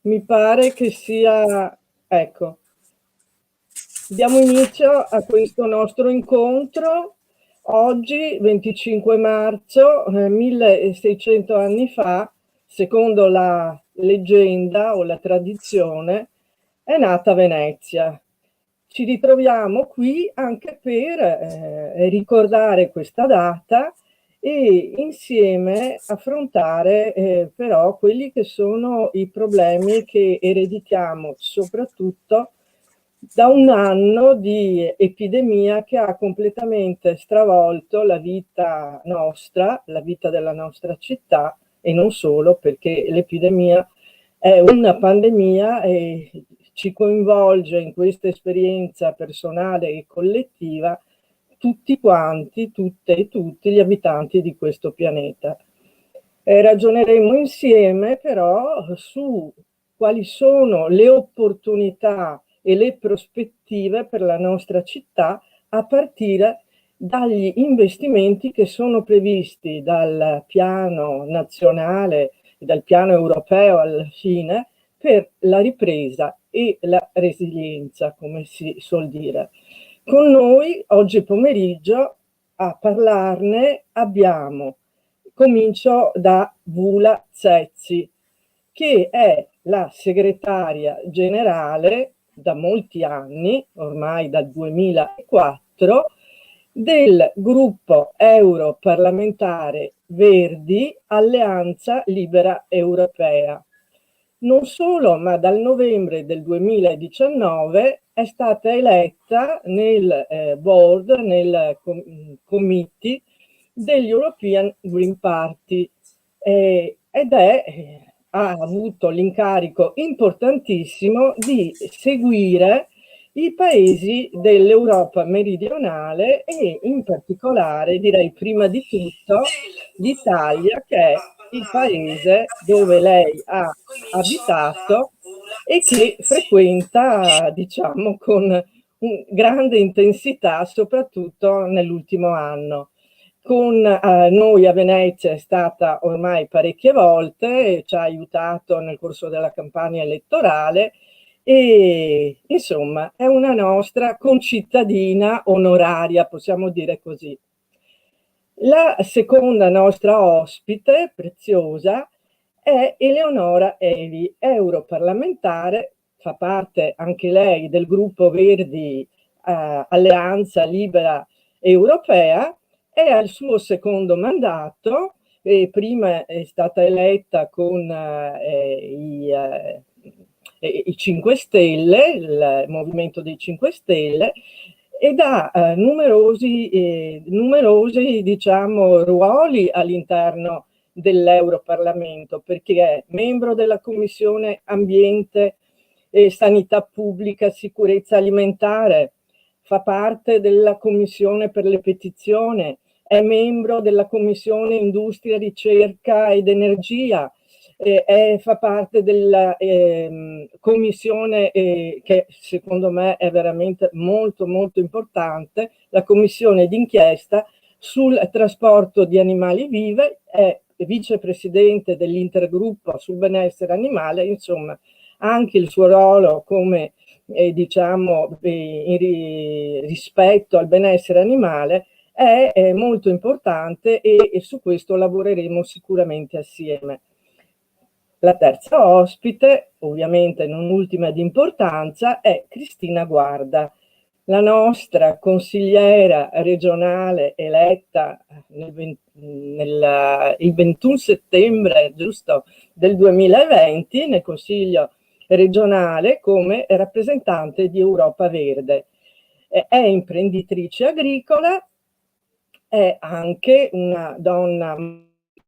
Mi pare che sia, ecco, diamo inizio a questo nostro incontro. Oggi, 25 marzo, 1600 anni fa, secondo la leggenda o la tradizione, è nata Venezia. Ci ritroviamo qui anche per ricordare questa data e insieme affrontare però quelli che sono i problemi che ereditiamo soprattutto da un anno di epidemia che ha completamente stravolto la vita nostra, la vita della nostra città, e non solo, perché l'epidemia è una pandemia e ci coinvolge in questa esperienza personale e collettiva tutti quanti, tutte e tutti gli abitanti di questo pianeta. Ragioneremo insieme però su quali sono le opportunità e le prospettive per la nostra città a partire dagli investimenti che sono previsti dal piano nazionale e dal piano europeo alla fine per la ripresa e la resilienza, come si suol dire. Con noi oggi pomeriggio a parlarne comincio da Vula Zezzi, che è la segretaria generale da molti anni, ormai dal 2004, del gruppo europarlamentare Verdi Alleanza Libera Europea. Non solo, ma dal novembre del 2019 è stata eletta nel board, nel committee degli European Green Party ha avuto l'incarico importantissimo di seguire i paesi dell'Europa meridionale e in particolare, direi prima di tutto, l'Italia, che è il paese dove lei ha abitato e che frequenta, diciamo, con grande intensità, soprattutto nell'ultimo anno. Con noi a Venezia è stata ormai parecchie volte, ci ha aiutato nel corso della campagna elettorale e insomma è una nostra concittadina onoraria, possiamo dire così. La seconda nostra ospite preziosa è Eleonora Evi, europarlamentare, fa parte anche lei del gruppo Verdi Alleanza Libera Europea, è al suo secondo mandato, prima è stata eletta con i 5 Stelle, il Movimento dei 5 Stelle, ed ha numerosi diciamo, ruoli all'interno dell'Europarlamento, perché è membro della Commissione Ambiente e Sanità Pubblica, Sicurezza Alimentare, fa parte della Commissione per le petizioni, è membro della Commissione Industria, Ricerca ed Energia, fa parte della commissione che secondo me è veramente molto molto importante, la commissione d'inchiesta sul trasporto di animali vivi, è vicepresidente dell'intergruppo sul benessere animale, insomma anche il suo ruolo come diciamo rispetto al benessere animale è molto importante e su questo lavoreremo sicuramente assieme. La terza ospite, ovviamente non ultima di importanza, è Cristina Guarda, la nostra consigliera regionale eletta il 21 settembre giusto, del 2020 nel Consiglio regionale come rappresentante di Europa Verde. È imprenditrice agricola, è anche una donna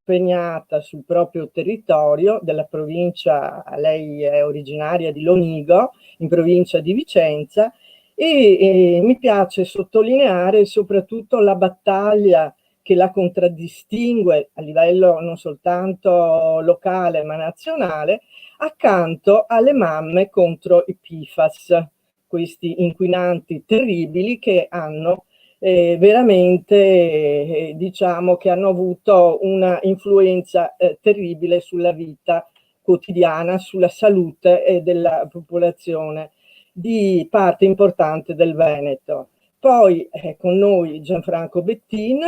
impegnata sul proprio territorio della provincia, lei è originaria di Lonigo, in provincia di Vicenza, e mi piace sottolineare soprattutto la battaglia che la contraddistingue a livello non soltanto locale ma nazionale, accanto alle mamme contro i PFAS, questi inquinanti terribili che hanno veramente diciamo che hanno avuto una influenza terribile sulla vita quotidiana sulla salute della popolazione di parte importante del Veneto. Poi con noi Gianfranco Bettin,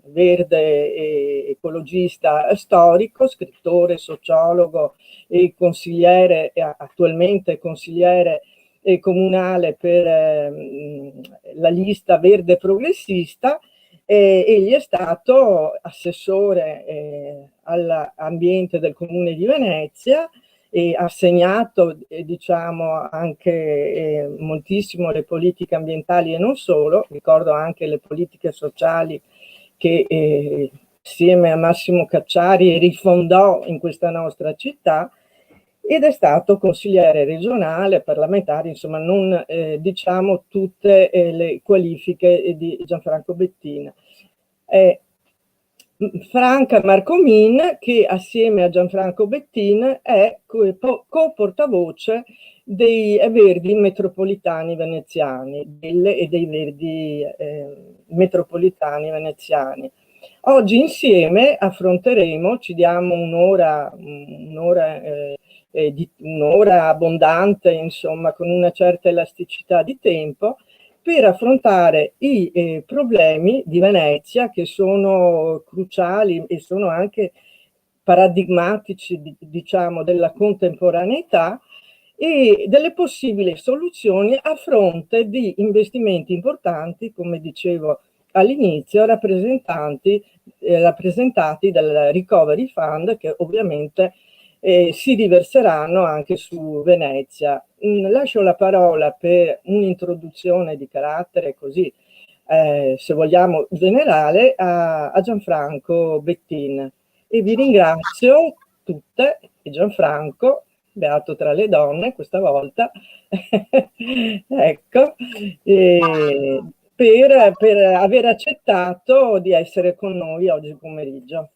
verde e ecologista storico, scrittore, sociologo e consigliere, attualmente consigliere comunale per la lista verde progressista. Egli è stato assessore all'ambiente del Comune di Venezia e ha segnato diciamo anche moltissimo le politiche ambientali e non solo, ricordo anche le politiche sociali che assieme a Massimo Cacciari rifondò in questa nostra città, ed è stato consigliere regionale, parlamentare, insomma non diciamo tutte le qualifiche di Gianfranco Bettin. Franca Marcomin, che assieme a Gianfranco Bettin è co-portavoce dei Verdi metropolitani veneziani, e dei Verdi metropolitani veneziani. Oggi insieme affronteremo, ci diamo un'ora abbondante, insomma, con una certa elasticità di tempo, per affrontare i problemi di Venezia, che sono cruciali e sono anche paradigmatici, diciamo, della contemporaneità, e delle possibili soluzioni a fronte di investimenti importanti, come dicevo all'inizio, rappresentati dal Recovery Fund, che ovviamente si riverseranno anche su Venezia. Lascio la parola per un'introduzione di carattere così, se vogliamo, generale a Gianfranco Bettin, e vi ringrazio tutte, e Gianfranco, beato tra le donne questa volta, ecco, per aver accettato di essere con noi oggi pomeriggio.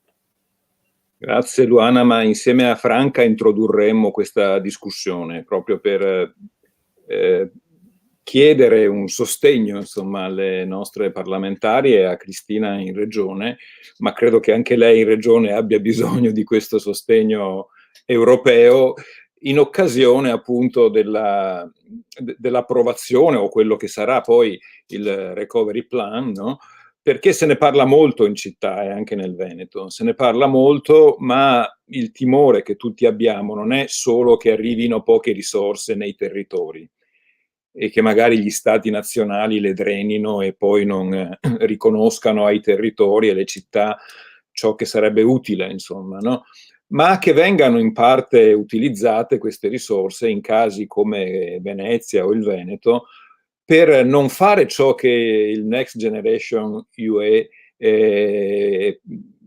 Grazie Luana, ma insieme a Franca introdurremmo questa discussione proprio per chiedere un sostegno, insomma, alle nostre parlamentari e a Cristina in Regione, ma credo che anche lei in Regione abbia bisogno di questo sostegno europeo in occasione appunto dell'approvazione o quello che sarà poi il Recovery Plan, no? Perché se ne parla molto in città e anche nel Veneto, se ne parla molto, ma il timore che tutti abbiamo non è solo che arrivino poche risorse nei territori e che magari gli stati nazionali le drenino e poi non riconoscano ai territori e alle città ciò che sarebbe utile, insomma, no? Ma che vengano in parte utilizzate queste risorse in casi come Venezia o il Veneto per non fare ciò che il Next Generation UE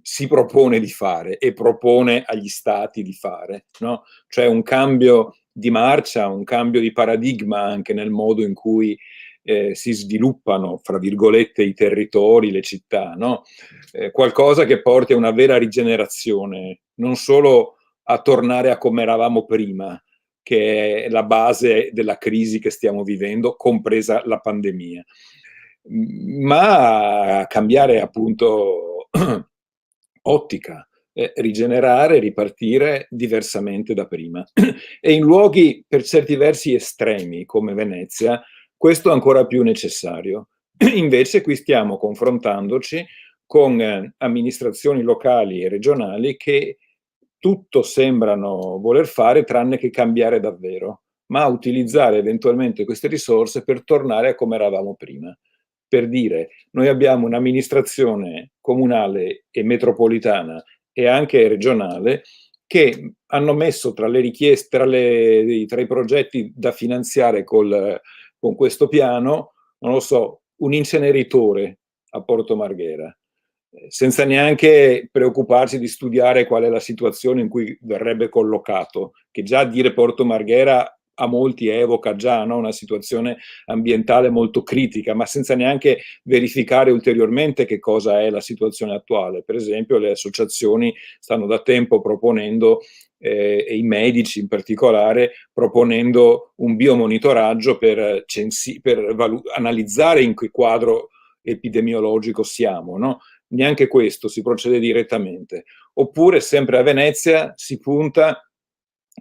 si propone di fare e propone agli stati di fare, no? Cioè un cambio di marcia, un cambio di paradigma anche nel modo in cui si sviluppano, fra virgolette, i territori, le città, no? Qualcosa che porti a una vera rigenerazione, non solo a tornare a come eravamo prima, che è la base della crisi che stiamo vivendo, compresa la pandemia, ma cambiare appunto ottica, rigenerare, ripartire diversamente da prima. E in luoghi per certi versi estremi come Venezia, questo è ancora più necessario. Invece qui stiamo confrontandoci con amministrazioni locali e regionali che tutto sembrano voler fare tranne che cambiare davvero, ma utilizzare eventualmente queste risorse per tornare a come eravamo prima. Per dire, noi abbiamo un'amministrazione comunale e metropolitana e anche regionale che hanno messo tra le richieste, tra i progetti da finanziare con questo piano, non lo so, un inceneritore a Porto Marghera, senza neanche preoccuparsi di studiare qual è la situazione in cui verrebbe collocato, che già dire Porto Marghera a molti evoca già, no? Una situazione ambientale molto critica, ma senza neanche verificare ulteriormente che cosa è la situazione attuale. Per esempio le associazioni stanno da tempo proponendo, e i medici in particolare, proponendo un biomonitoraggio per analizzare in che quadro epidemiologico siamo, no? Neanche questo, si procede direttamente. Oppure sempre a Venezia si punta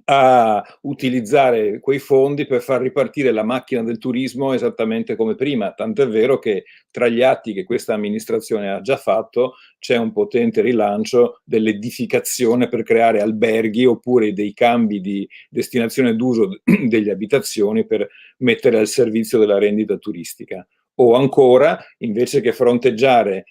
a utilizzare quei fondi per far ripartire la macchina del turismo esattamente come prima, tant'è vero che tra gli atti che questa amministrazione ha già fatto c'è un potente rilancio dell'edificazione per creare alberghi oppure dei cambi di destinazione d'uso delle abitazioni per mettere al servizio della rendita turistica. O ancora, invece che fronteggiare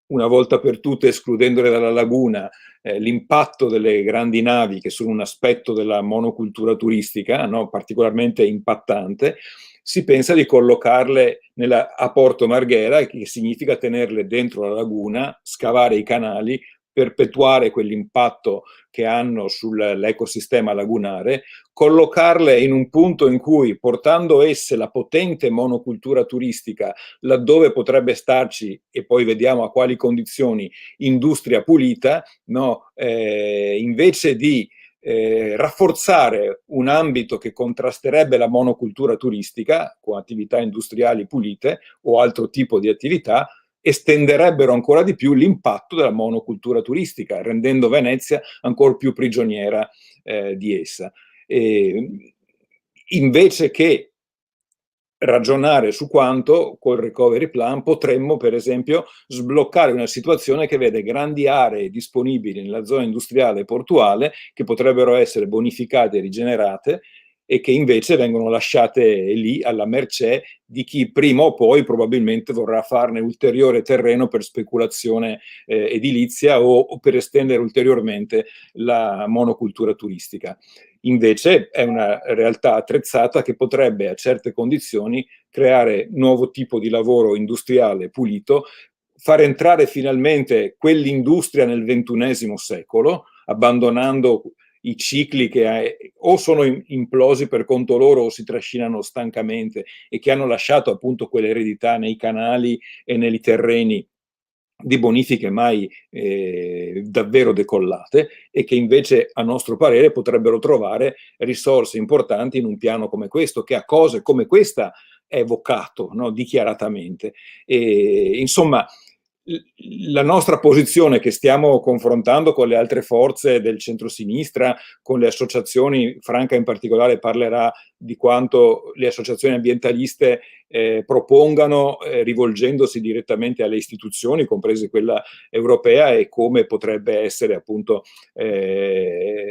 una volta per tutte, escludendole dalla laguna, l'impatto delle grandi navi, che sono un aspetto della monocultura turistica, no? Particolarmente impattante, si pensa di collocarle a Porto Marghera, che significa tenerle dentro la laguna, scavare i canali, perpetuare quell'impatto che hanno sull'ecosistema lagunare, collocarle in un punto in cui, portando esse la potente monocultura turistica laddove potrebbe starci, e poi vediamo a quali condizioni, industria pulita, no? Invece di rafforzare un ambito che contrasterebbe la monocultura turistica con attività industriali pulite o altro tipo di attività, estenderebbero ancora di più l'impatto della monocultura turistica, rendendo Venezia ancora più prigioniera di essa. Invece che ragionare su quanto col recovery plan potremmo, per esempio, sbloccare una situazione che vede grandi aree disponibili nella zona industriale e portuale che potrebbero essere bonificate e rigenerate e che invece vengono lasciate lì alla mercé di chi prima o poi probabilmente vorrà farne ulteriore terreno per speculazione edilizia o per estendere ulteriormente la monocultura turistica. Invece è una realtà attrezzata che potrebbe a certe condizioni creare nuovo tipo di lavoro industriale pulito, far entrare finalmente quell'industria nel XXI secolo, abbandonando i cicli che o sono implosi per conto loro o si trascinano stancamente e che hanno lasciato appunto quell'eredità nei canali e nei terreni di bonifiche mai davvero decollate e che invece a nostro parere potrebbero trovare risorse importanti in un piano come questo, che a cose come questa è vocato, no? Dichiaratamente. E, insomma, la nostra posizione che stiamo confrontando con le altre forze del centrosinistra, con le associazioni, Franca in particolare parlerà di quanto le associazioni ambientaliste propongano rivolgendosi direttamente alle istituzioni, comprese quella europea, e come potrebbe essere appunto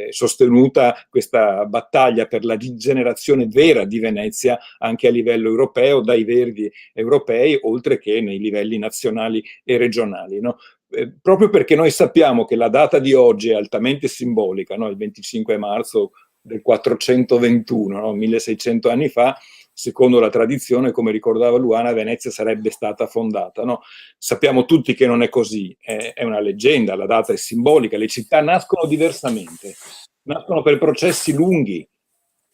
sostenuta questa battaglia per la rigenerazione vera di Venezia anche a livello europeo, dai Verdi europei, oltre che nei livelli nazionali e regionali, no? Proprio perché noi sappiamo che la data di oggi è altamente simbolica, no? Il 25 marzo del 421, no? 1600 anni fa, secondo la tradizione, come ricordava Luana, Venezia sarebbe stata fondata. No? Sappiamo tutti che non è così, è una leggenda, la data è simbolica, le città nascono diversamente, nascono per processi lunghi,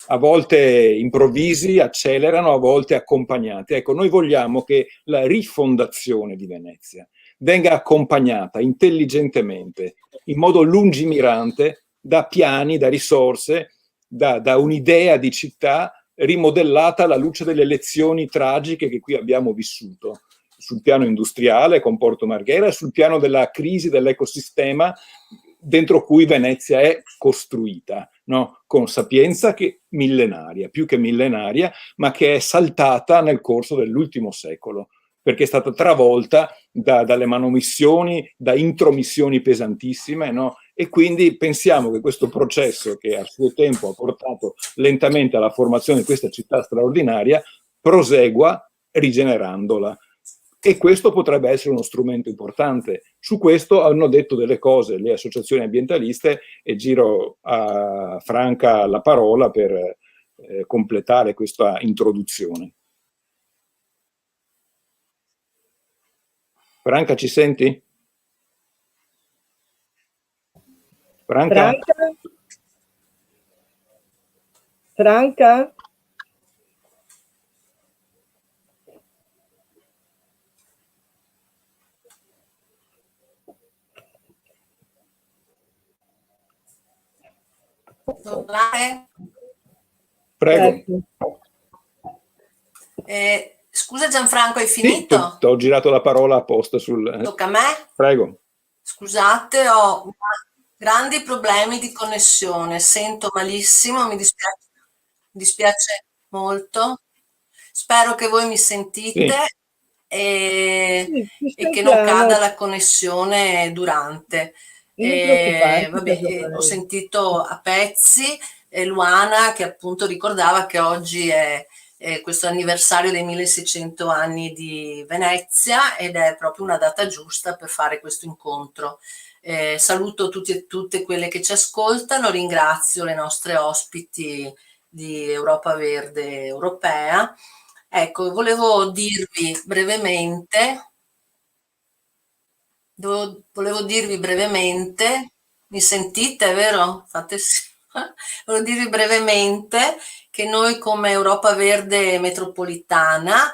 a volte improvvisi, accelerano, a volte accompagnati. Ecco, noi vogliamo che la rifondazione di Venezia venga accompagnata intelligentemente, in modo lungimirante, da piani, da risorse, da un'idea di città rimodellata alla luce delle lezioni tragiche che qui abbiamo vissuto, sul piano industriale con Porto Marghera e sul piano della crisi dell'ecosistema dentro cui Venezia è costruita, no? Con sapienza che millenaria, più che millenaria, ma che è saltata nel corso dell'ultimo secolo, perché è stata travolta dalle manomissioni, da intromissioni pesantissime, no? E quindi pensiamo che questo processo, che a suo tempo ha portato lentamente alla formazione di questa città straordinaria, prosegua rigenerandola. E questo potrebbe essere uno strumento importante. Su questo hanno detto delle cose le associazioni ambientaliste e giro a Franca la parola per completare questa introduzione. Franca, ci senti? Franca? Franca? Franca? Prego. Scusa Gianfranco, hai finito? Sì, ti ho girato la parola apposta sul... Tocca a me? Prego. Scusate, Grandi problemi di connessione, sento malissimo, mi dispiace molto. Spero che voi mi sentite Sì, e, Sì, ti e che non sentiamo, cada la connessione durante. non preoccuparti Vabbè, ho casomai. sentito a pezzi Luana che appunto ricordava che oggi è questo anniversario dei 1600 anni di Venezia ed è proprio una data giusta per fare questo incontro. Saluto tutti e tutte quelle che ci ascoltano, ringrazio le nostre ospiti di Europa Verde Europea. Ecco, volevo dirvi brevemente, mi sentite, vero? Fate sì. Volevo dirvi brevemente che noi come Europa Verde Metropolitana,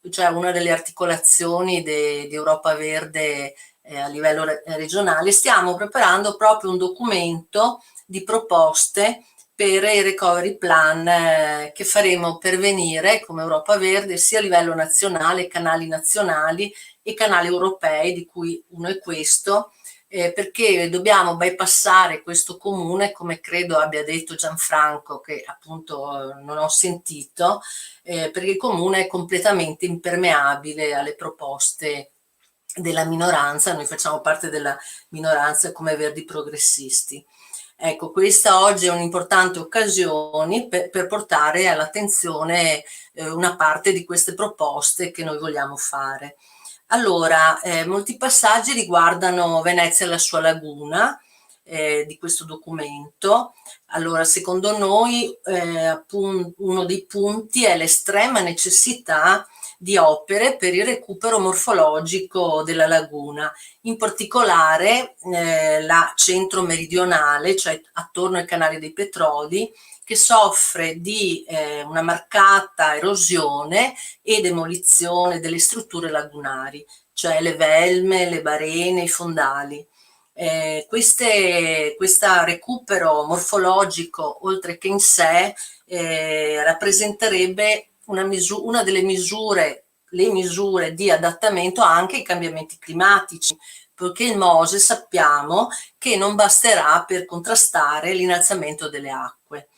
cioè una delle articolazioni di Europa Verde a livello regionale, stiamo preparando proprio un documento di proposte per i recovery plan che faremo pervenire come Europa Verde sia a livello nazionale, canali nazionali e canali europei, di cui uno è questo, perché dobbiamo bypassare questo comune, come credo abbia detto Gianfranco, che appunto non ho sentito, perché il comune è completamente impermeabile alle proposte della minoranza, noi facciamo parte della minoranza come Verdi Progressisti. Ecco, questa oggi è un'importante occasione per portare all'attenzione una parte di queste proposte che noi vogliamo fare. Allora, molti passaggi riguardano Venezia e la sua laguna di questo documento. Allora, secondo noi, uno dei punti è l'estrema necessità di opere per il recupero morfologico della laguna, in particolare la centro-meridionale, cioè attorno ai canali dei Petroli, che soffre di una marcata erosione e demolizione delle strutture lagunari, cioè le velme, le barene, i fondali. Questo recupero morfologico, oltre che in sé, rappresenterebbe una delle misure, le misure di adattamento anche ai cambiamenti climatici, perché il MOSE sappiamo che non basterà per contrastare l'innalzamento delle acque.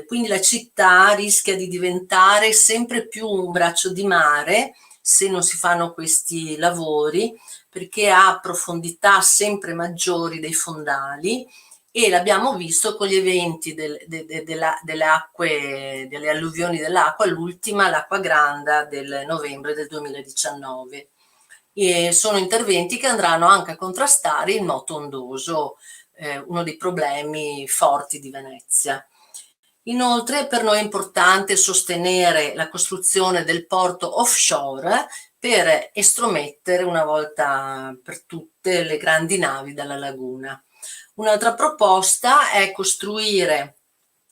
Quindi la città rischia di diventare sempre più un braccio di mare se non si fanno questi lavori, perché ha profondità sempre maggiori dei fondali e l'abbiamo visto con gli eventi delle acque, delle alluvioni dell'acqua, l'ultima, l'acqua granda del novembre del 2019. E sono interventi che andranno anche a contrastare il moto ondoso, uno dei problemi forti di Venezia. Inoltre per noi è importante sostenere la costruzione del porto offshore per estromettere una volta per tutte le grandi navi dalla laguna. Un'altra proposta è costruire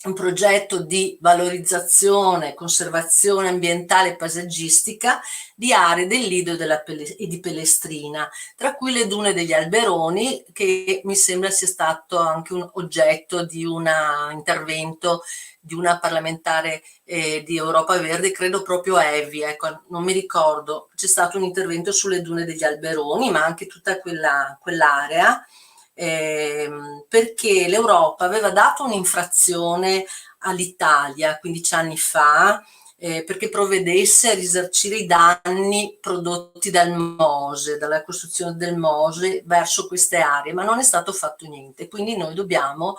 un progetto di valorizzazione, conservazione ambientale e paesaggistica di aree del Lido e di Pellestrina, tra cui le dune degli Alberoni, che mi sembra sia stato anche un oggetto di un intervento di una parlamentare di Europa Verde, credo proprio Evi, ecco, non mi ricordo, c'è stato un intervento sulle dune degli Alberoni, ma anche tutta quell'area, perché l'Europa aveva dato un'infrazione all'Italia 15 anni fa, perché provvedesse a risarcire i danni prodotti dal MOSE, dalla costruzione del MOSE verso queste aree, ma non è stato fatto niente. Quindi noi dobbiamo,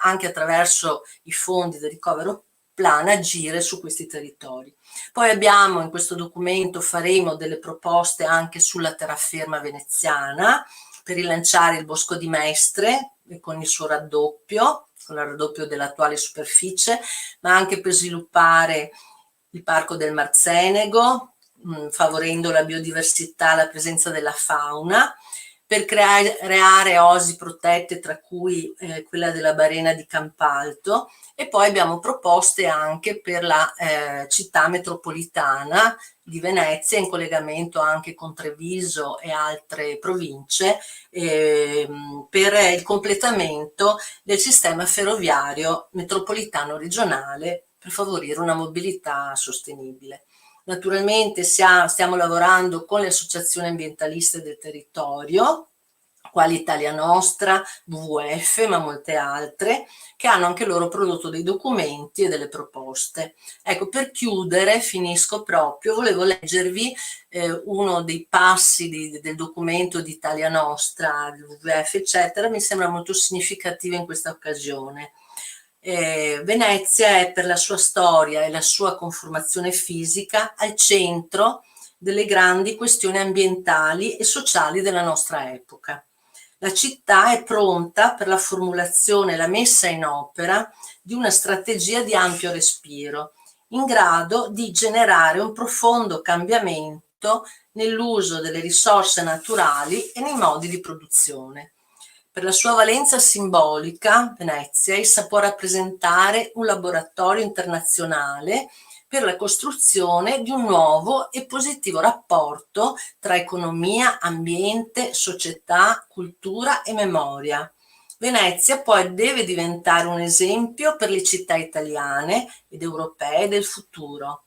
anche attraverso i fondi del ricovero plan, agire su questi territori. Poi abbiamo in questo documento, faremo delle proposte anche sulla terraferma veneziana, per rilanciare il Bosco di Mestre con il suo raddoppio, con il raddoppio dell'attuale superficie, ma anche per sviluppare il Parco del Marzenego, favorendo la biodiversità, la presenza della fauna, per creare aree oasi protette, tra cui quella della Barena di Campalto, e poi abbiamo proposte anche per la città metropolitana di Venezia, in collegamento anche con Treviso e altre province, per il completamento del sistema ferroviario metropolitano regionale per favorire una mobilità sostenibile. Naturalmente stiamo lavorando con le associazioni ambientaliste del territorio, quali Italia Nostra, WWF, ma molte altre, che hanno anche loro prodotto dei documenti e delle proposte. Ecco, per chiudere, finisco proprio, volevo leggervi uno dei passi del documento di Italia Nostra, del WWF, eccetera, mi sembra molto significativo in questa occasione. Venezia è, per la sua storia e la sua conformazione fisica, al centro delle grandi questioni ambientali e sociali della nostra epoca. La città è pronta per la formulazione e la messa in opera di una strategia di ampio respiro, in grado di generare un profondo cambiamento nell'uso delle risorse naturali e nei modi di produzione. Per la sua valenza simbolica, Venezia essa può rappresentare un laboratorio internazionale per la costruzione di un nuovo e positivo rapporto tra economia, ambiente, società, cultura e memoria. Venezia poi deve diventare un esempio per le città italiane ed europee del futuro.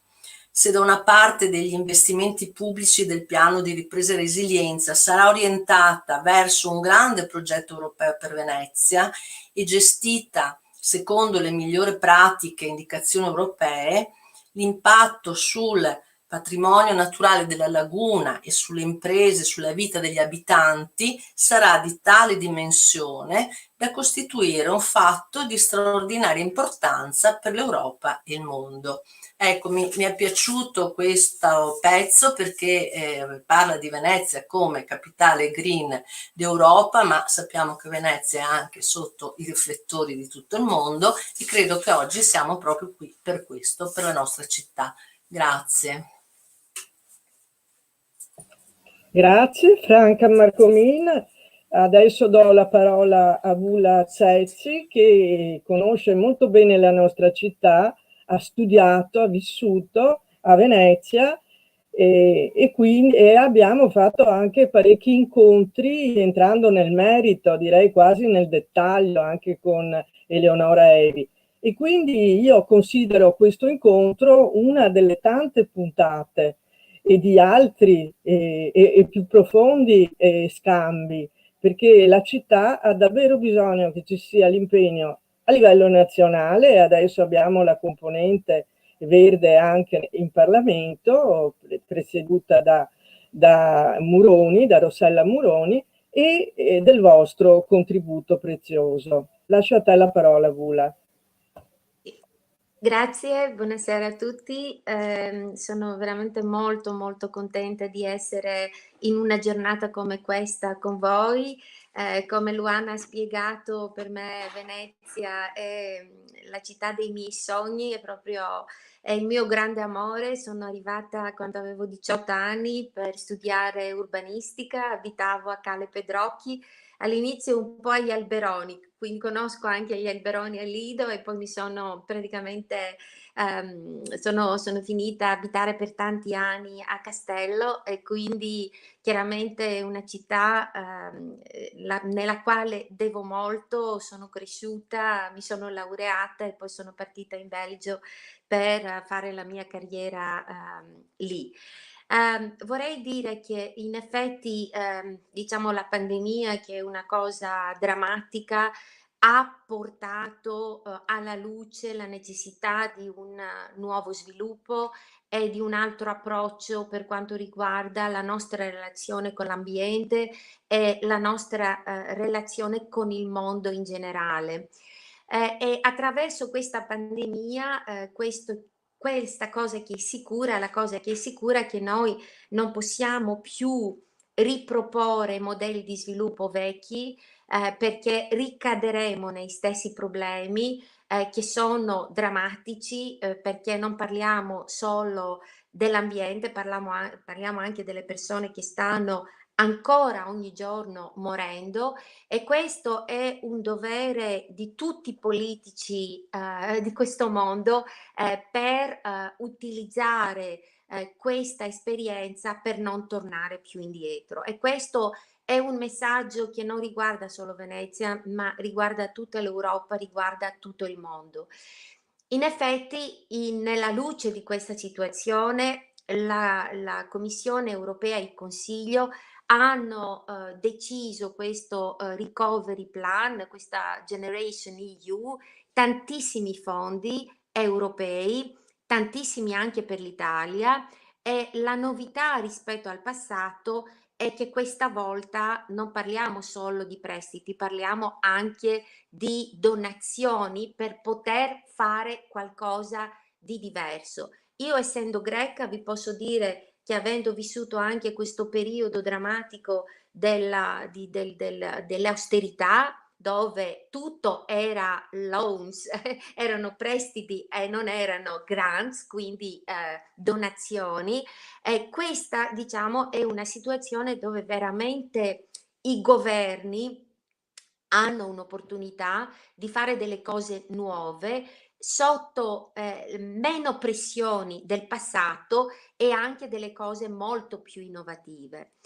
Se da una parte degli investimenti pubblici del piano di ripresa e resilienza sarà orientata verso un grande progetto europeo per Venezia e gestita secondo le migliori pratiche e indicazioni europee, l'impatto sul patrimonio naturale della laguna e sulle imprese, sulla vita degli abitanti sarà di tale dimensione da costituire un fatto di straordinaria importanza per l'Europa e il mondo. Ecco, mi è piaciuto questo pezzo perché parla di Venezia come capitale green d'Europa, ma sappiamo che Venezia è anche sotto i riflettori di tutto il mondo e credo che oggi siamo proprio qui per questo, per la nostra città. Grazie. Grazie Franca Marcomin. Adesso do la parola a Vula Cecci, che conosce molto bene la nostra città, ha studiato, ha vissuto a Venezia e quindi abbiamo fatto anche parecchi incontri entrando nel merito, direi quasi nel dettaglio, anche con Eleonora Evi. E quindi io considero questo incontro una delle tante puntate e di altri e più profondi scambi, perché la città ha davvero bisogno che ci sia l'impegno a livello nazionale, e adesso abbiamo la componente verde anche in Parlamento, presieduta da Muroni, da Rossella Muroni, e del vostro contributo prezioso. Lascio a te la parola, Vula. Grazie, buonasera a tutti. Sono veramente molto contenta di essere in una giornata come questa con voi. Come Luana ha spiegato, per me Venezia è la città dei miei sogni, è il mio grande amore. Sono arrivata quando avevo 18 anni per studiare urbanistica, abitavo a Cale Pedrocchi, all'inizio un po' agli Alberoni, quindi conosco anche gli Alberoni al Lido, e poi mi sono praticamente sono finita a abitare per tanti anni a Castello, e quindi chiaramente è una città nella quale devo molto. Sono cresciuta, mi sono laureata e poi sono partita in Belgio per fare la mia carriera lì. Vorrei dire che in effetti, diciamo, la pandemia, che è una cosa drammatica, ha portato alla luce la necessità di un nuovo sviluppo e di un altro approccio per quanto riguarda la nostra relazione con l'ambiente e la nostra relazione con il mondo in generale. E attraverso questa pandemia, questa cosa che è sicura, la cosa che è sicura è che noi non possiamo più riproporre modelli di sviluppo vecchi, perché ricaderemo nei stessi problemi che sono drammatici, perché non parliamo solo dell'ambiente, parliamo anche delle persone che stanno ancora ogni giorno morendo, e questo è un dovere di tutti i politici di questo mondo, per utilizzare questa esperienza per non tornare più indietro. E questo è un messaggio che non riguarda solo Venezia, ma riguarda tutta l'Europa, riguarda tutto il mondo. In effetti, nella luce di questa situazione, la Commissione europea e il Consiglio hanno deciso questo recovery plan, questa Generation EU, tantissimi fondi europei, tantissimi anche per l'Italia, e la novità rispetto al passato è che questa volta non parliamo solo di prestiti, parliamo anche di donazioni per poter fare qualcosa di diverso. Io, essendo greca, vi posso dire che, avendo vissuto anche questo periodo drammatico dell'austerità, dove tutto era loans, erano prestiti e non erano grants, quindi donazioni, questa, diciamo, è una situazione dove veramente i governi hanno un'opportunità di fare delle cose nuove sotto meno pressioni del passato, e anche delle cose molto più innovative.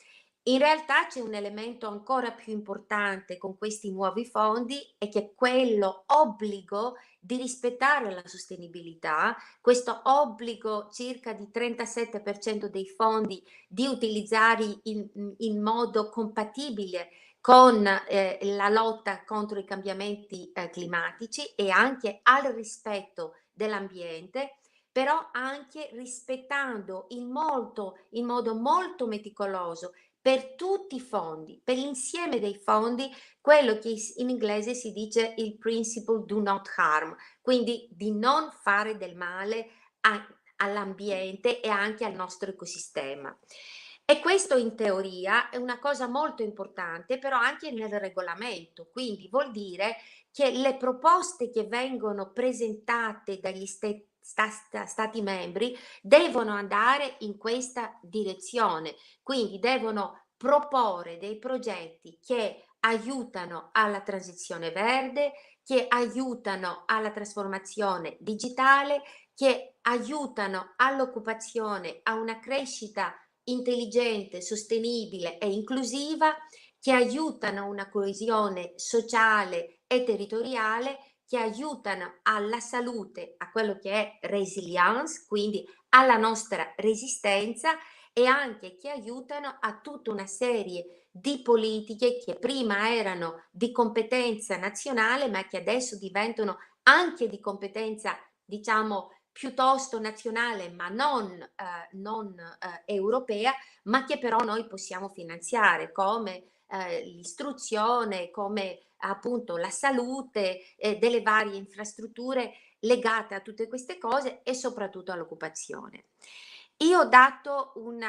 In realtà c'è un elemento ancora più importante con questi nuovi fondi, e che è quello obbligo di rispettare la sostenibilità, questo obbligo circa di 37% dei fondi di utilizzare in modo compatibile con la lotta contro i cambiamenti climatici, e anche al rispetto dell'ambiente, però anche rispettando in modo molto meticoloso, per tutti i fondi, per l'insieme dei fondi, quello che in inglese si dice il principle do not harm, quindi di non fare del male all'ambiente e anche al nostro ecosistema. E questo in teoria è una cosa molto importante, però anche nel regolamento, quindi vuol dire che le proposte che vengono presentate dagli stati membri devono andare in questa direzione, quindi devono proporre dei progetti che aiutano alla transizione verde, che aiutano alla trasformazione digitale, che aiutano all'occupazione, a una crescita intelligente, sostenibile e inclusiva, che aiutano a una coesione sociale e territoriale, che aiutano alla salute, a quello che è resilience, quindi alla nostra resistenza, e anche che aiutano a tutta una serie di politiche che prima erano di competenza nazionale, ma che adesso diventano anche di competenza, diciamo, piuttosto nazionale, ma non europea, ma che però noi possiamo finanziare, come l'istruzione, come appunto la salute, delle varie infrastrutture legate a tutte queste cose, e soprattutto all'occupazione. Io ho dato un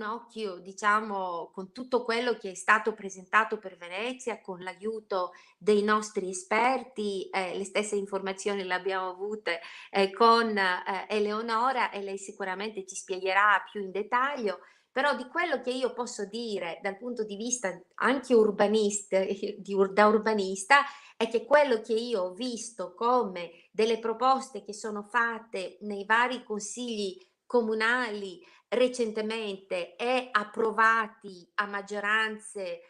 occhio, diciamo, con tutto quello che è stato presentato per Venezia, con l'aiuto dei nostri esperti, le stesse informazioni le abbiamo avute con Eleonora, e lei sicuramente ci spiegherà più in dettaglio. Però di quello che io posso dire dal punto di vista anche da urbanista, è che quello che io ho visto come delle proposte che sono fatte nei vari consigli comunali recentemente, e approvati a maggioranze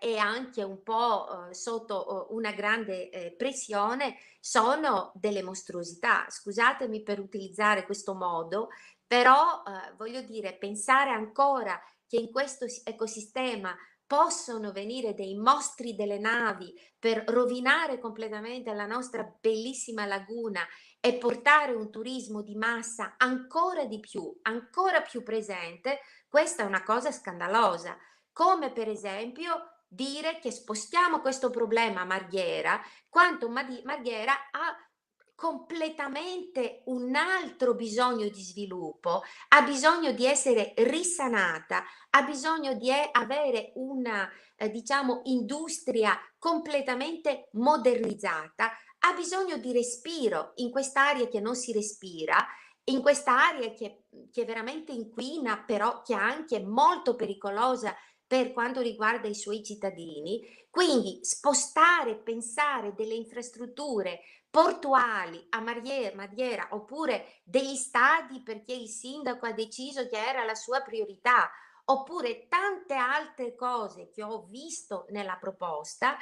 e anche un po' sotto una grande pressione, sono delle mostruosità. Scusatemi per utilizzare questo modo, però voglio dire, pensare ancora che in questo ecosistema possono venire dei mostri delle navi per rovinare completamente la nostra bellissima laguna e portare un turismo di massa ancora di più, ancora più presente, questa è una cosa scandalosa. Come per esempio dire che spostiamo questo problema a Marghera, quanto Marghera ha completamente un altro bisogno di sviluppo, ha bisogno di essere risanata, ha bisogno di avere una, diciamo, industria completamente modernizzata, ha bisogno di respiro in quest'area che non si respira, in quest'area che veramente inquina, però che è anche molto pericolosa per quanto riguarda i suoi cittadini. Quindi spostare, pensare delle infrastrutture portuali a Marghera, oppure degli stadi perché il sindaco ha deciso che era la sua priorità, oppure tante altre cose che ho visto nella proposta,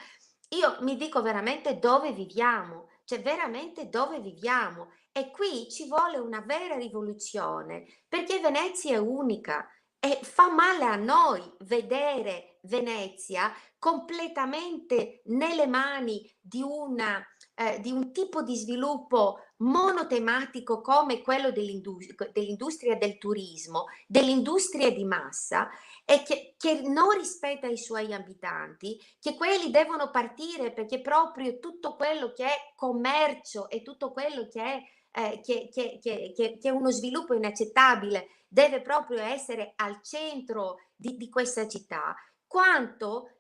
io mi dico veramente dove viviamo, cioè veramente dove viviamo. E qui ci vuole una vera rivoluzione, perché Venezia è unica. E fa male a noi vedere Venezia completamente nelle mani di un tipo di sviluppo monotematico come quello dell'industria del turismo, dell'industria di massa, e che non rispetta i suoi abitanti, che quelli devono partire perché proprio tutto quello che è commercio e tutto quello che è uno sviluppo inaccettabile deve proprio essere al centro di questa città, quanto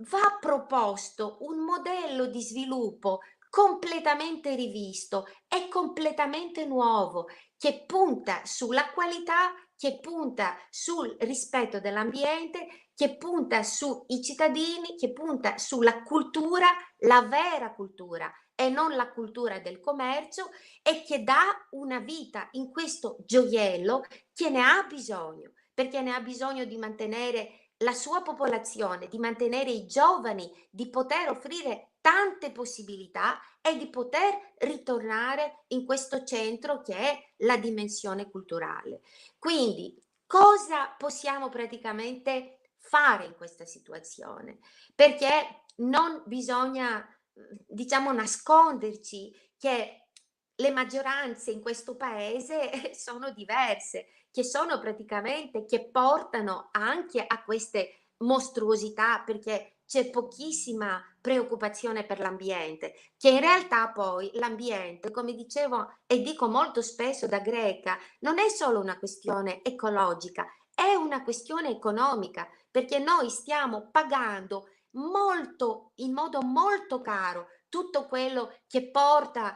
va proposto un modello di sviluppo completamente rivisto e completamente nuovo, che punta sulla qualità, che punta sul rispetto dell'ambiente, che punta sui cittadini, che punta sulla cultura, la vera cultura e non la cultura del commercio, e che dà una vita in questo gioiello che ne ha bisogno, perché ne ha bisogno di mantenere la sua popolazione, di mantenere i giovani, di poter offrire tante possibilità e di poter ritornare in questo centro che è la dimensione culturale. Quindi, cosa possiamo praticamente fare in questa situazione? Perché non bisogna, diciamo, nasconderci che le maggioranze in questo paese sono diverse, che portano anche a queste mostruosità, perché c'è pochissima preoccupazione per l'ambiente, che in realtà poi l'ambiente, come dicevo e dico molto spesso da greca, non è solo una questione ecologica, è una questione economica, perché noi stiamo pagando molto, in modo molto caro, tutto quello che porta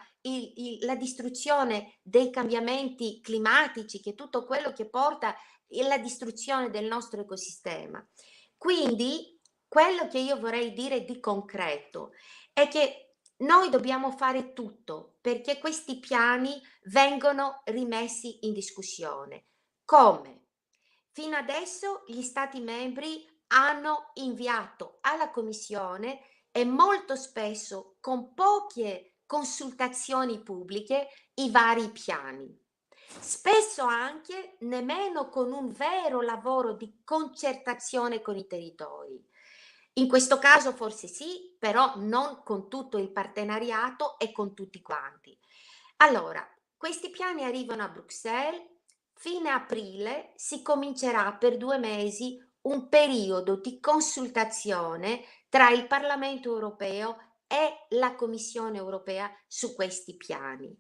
la distruzione dei cambiamenti climatici, che tutto quello che porta la distruzione del nostro ecosistema. Quindi quello che io vorrei dire di concreto è che noi dobbiamo fare tutto perché questi piani vengano rimessi in discussione. Come? Fino adesso gli Stati membri hanno inviato alla Commissione, e molto spesso con poche consultazioni pubbliche, i vari piani. Spesso anche nemmeno con un vero lavoro di concertazione con i territori. In questo caso forse sì, però non con tutto il partenariato e con tutti quanti. Allora, questi piani arrivano a Bruxelles. Fine aprile si comincerà per 2 mesi un periodo di consultazione tra il Parlamento europeo e la Commissione europea su questi piani.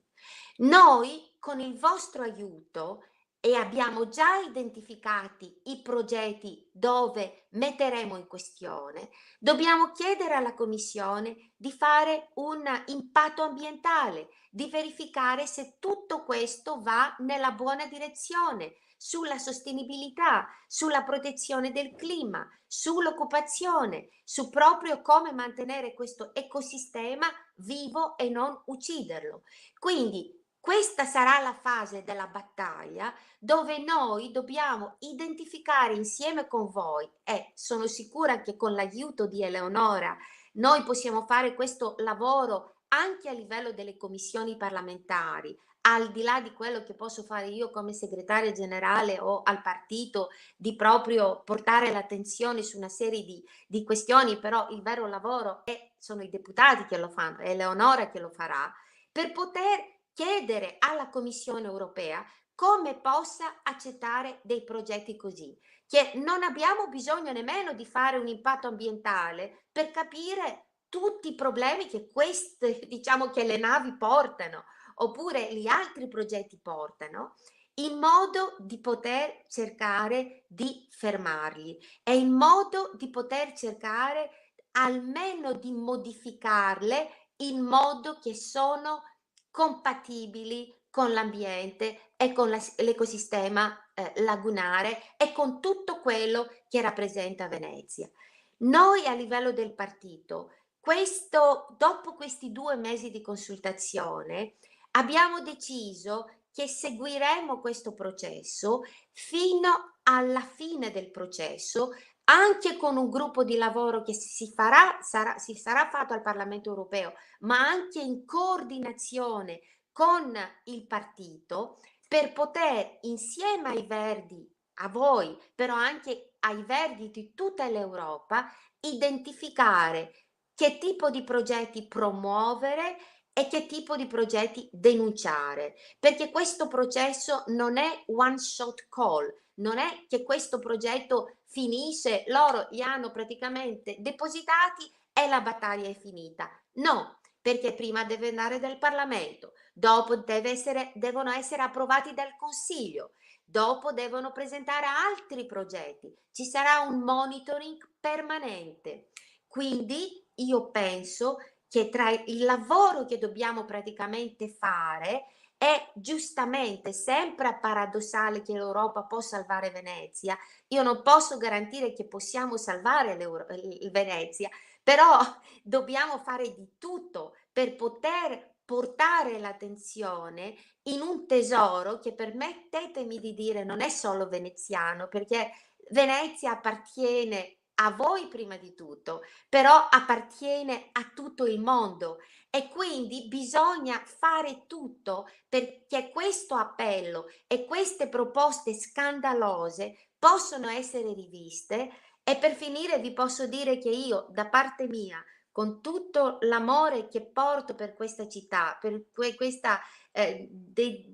Noi, con il vostro aiuto, e abbiamo già identificati i progetti dove metteremo in questione, dobbiamo chiedere alla Commissione di fare un impatto ambientale, di verificare se tutto questo va nella buona direzione, sulla sostenibilità, sulla protezione del clima, sull'occupazione, su proprio come mantenere questo ecosistema vivo e non ucciderlo. Quindi questa sarà la fase della battaglia dove noi dobbiamo identificare insieme con voi, e sono sicura che con l'aiuto di Eleonora noi possiamo fare questo lavoro anche a livello delle commissioni parlamentari, al di là di quello che posso fare io come segretaria generale o al partito, di proprio portare l'attenzione su una serie di questioni, però il vero lavoro sono i deputati che lo fanno, è Eleonora che lo farà, per poter chiedere alla Commissione europea come possa accettare dei progetti così, che non abbiamo bisogno nemmeno di fare un impatto ambientale per capire tutti i problemi che queste, diciamo, che le navi portano, oppure gli altri progetti portano, in modo di poter cercare di fermarli e in modo di poter cercare almeno di modificarle in modo che sono compatibili con l'ambiente e con l'ecosistema lagunare e con tutto quello che rappresenta Venezia. Noi a livello del partito, dopo questi 2 mesi di consultazione, abbiamo deciso che seguiremo questo processo fino alla fine del processo, anche con un gruppo di lavoro che si sarà fatto al Parlamento europeo, ma anche in coordinazione con il partito, per poter insieme ai Verdi a voi, però anche ai verdi di tutta l'Europa, identificare che tipo di progetti promuovere e che tipo di progetti denunciare, perché questo processo non è one shot call, non è che questo progetto finisce, loro li hanno praticamente depositati e la battaglia è finita. No, perché prima deve andare dal Parlamento, dopo devono essere approvati dal Consiglio, dopo devono presentare altri progetti, ci sarà un monitoring permanente. Quindi io penso che tra il lavoro che dobbiamo praticamente fare è giustamente sempre paradossale che l'Europa può salvare Venezia. Io non posso garantire che possiamo salvare Venezia, però dobbiamo fare di tutto per poter portare l'attenzione in un tesoro che, permettetemi di dire, non è solo veneziano, perché Venezia appartiene a voi prima di tutto, però appartiene a tutto il mondo e quindi bisogna fare tutto perché questo appello e queste proposte scandalose possono essere riviste. E per finire vi posso dire che io, da parte mia, con tutto l'amore che porto per questa città, per questa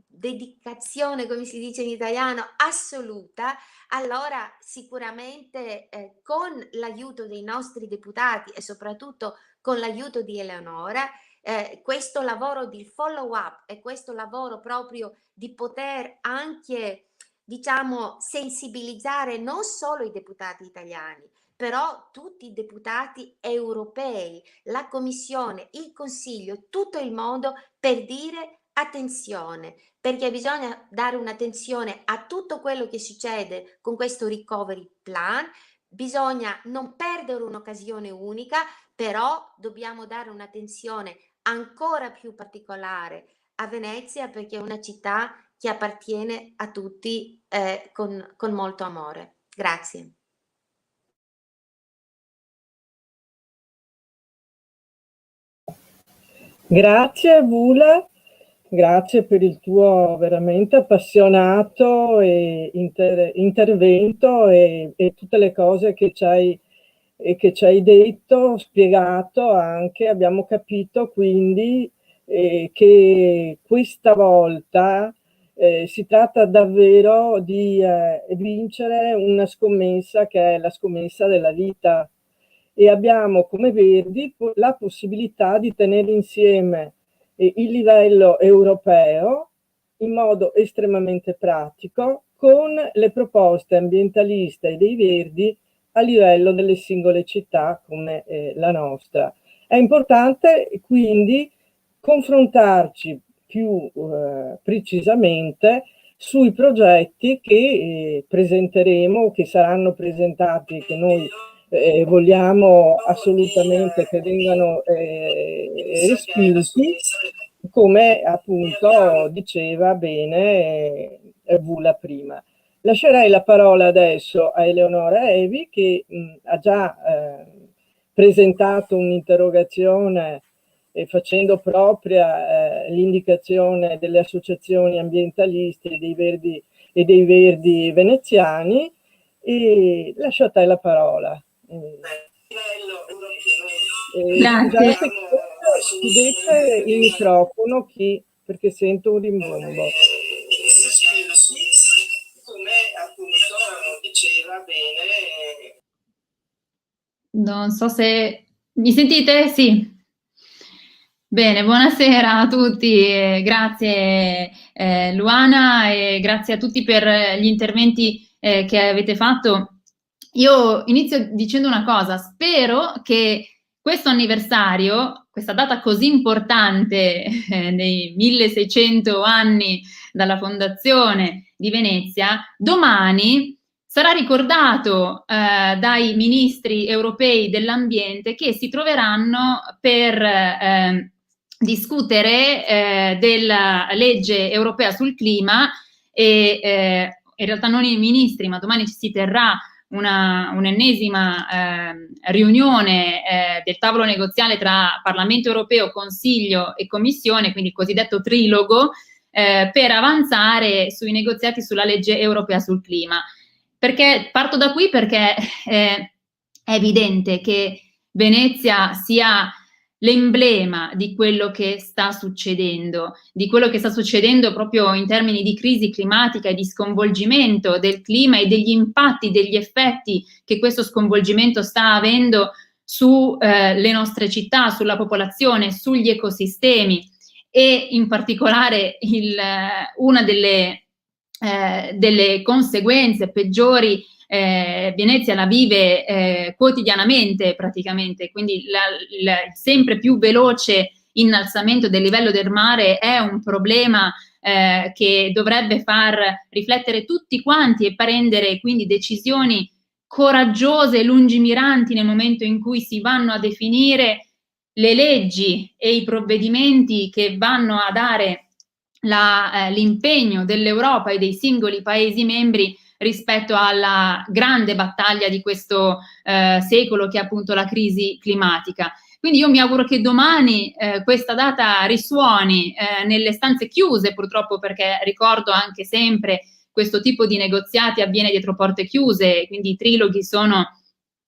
dedicazione, come si dice in italiano, assoluta, allora sicuramente con l'aiuto dei nostri deputati e soprattutto con l'aiuto di Eleonora, questo lavoro di follow up e questo lavoro proprio di poter anche, diciamo, sensibilizzare non solo i deputati italiani, però tutti i deputati europei, la Commissione, il Consiglio, tutto il mondo, per dire attenzione, perché bisogna dare un'attenzione a tutto quello che succede con questo recovery plan, bisogna non perdere un'occasione unica, però dobbiamo dare un'attenzione ancora più particolare a Venezia perché è una città che appartiene a tutti con molto amore. Grazie. Grazie Vula, grazie per il tuo veramente appassionato e intervento e tutte le cose che ci hai detto, spiegato anche. Abbiamo capito quindi che questa volta si tratta davvero di vincere una scommessa che è la scommessa della vita. E abbiamo come Verdi la possibilità di tenere insieme il livello europeo in modo estremamente pratico con le proposte ambientaliste dei Verdi a livello delle singole città come la nostra. È importante quindi confrontarci più precisamente sui progetti che presenteremo, che saranno presentati, che noi vogliamo assolutamente che vengano respinti, come appunto diceva bene Vula prima. Lascerei la parola adesso a Eleonora Evi che ha già presentato un'interrogazione facendo propria l'indicazione delle associazioni ambientaliste e dei verdi veneziani, e lascio a te la parola. Grazie. Chiudete il microfono perché sento un rimbombo. Come appunto diceva bene. Non so se mi sentite? Sì. Bene, buonasera a tutti, grazie Luana e grazie a tutti per gli interventi che avete fatto. Io inizio dicendo una cosa: spero che questo anniversario, questa data così importante nei 1600 anni dalla fondazione di Venezia, domani sarà ricordato dai ministri europei dell'ambiente che si troveranno per discutere della legge europea sul clima e in realtà non i ministri, ma domani si terrà un'ennesima riunione del tavolo negoziale tra Parlamento europeo, Consiglio e Commissione, quindi il cosiddetto trilogo, per avanzare sui negoziati sulla legge europea sul clima. Perché parto da qui perché è evidente che Venezia sia l'emblema di quello che sta succedendo proprio in termini di crisi climatica e di sconvolgimento del clima e degli impatti, degli effetti che questo sconvolgimento sta avendo su le nostre città, sulla popolazione, sugli ecosistemi, e in particolare una delle conseguenze peggiori Venezia la vive quotidianamente praticamente, quindi il sempre più veloce innalzamento del livello del mare è un problema che dovrebbe far riflettere tutti quanti e prendere quindi decisioni coraggiose e lungimiranti nel momento in cui si vanno a definire le leggi e i provvedimenti che vanno a dare l'impegno dell'Europa e dei singoli Paesi membri rispetto alla grande battaglia di questo secolo, che è appunto la crisi climatica. Quindi io mi auguro che domani questa data risuoni nelle stanze chiuse, purtroppo, perché ricordo anche sempre questo tipo di negoziati avviene dietro porte chiuse, quindi i triloghi sono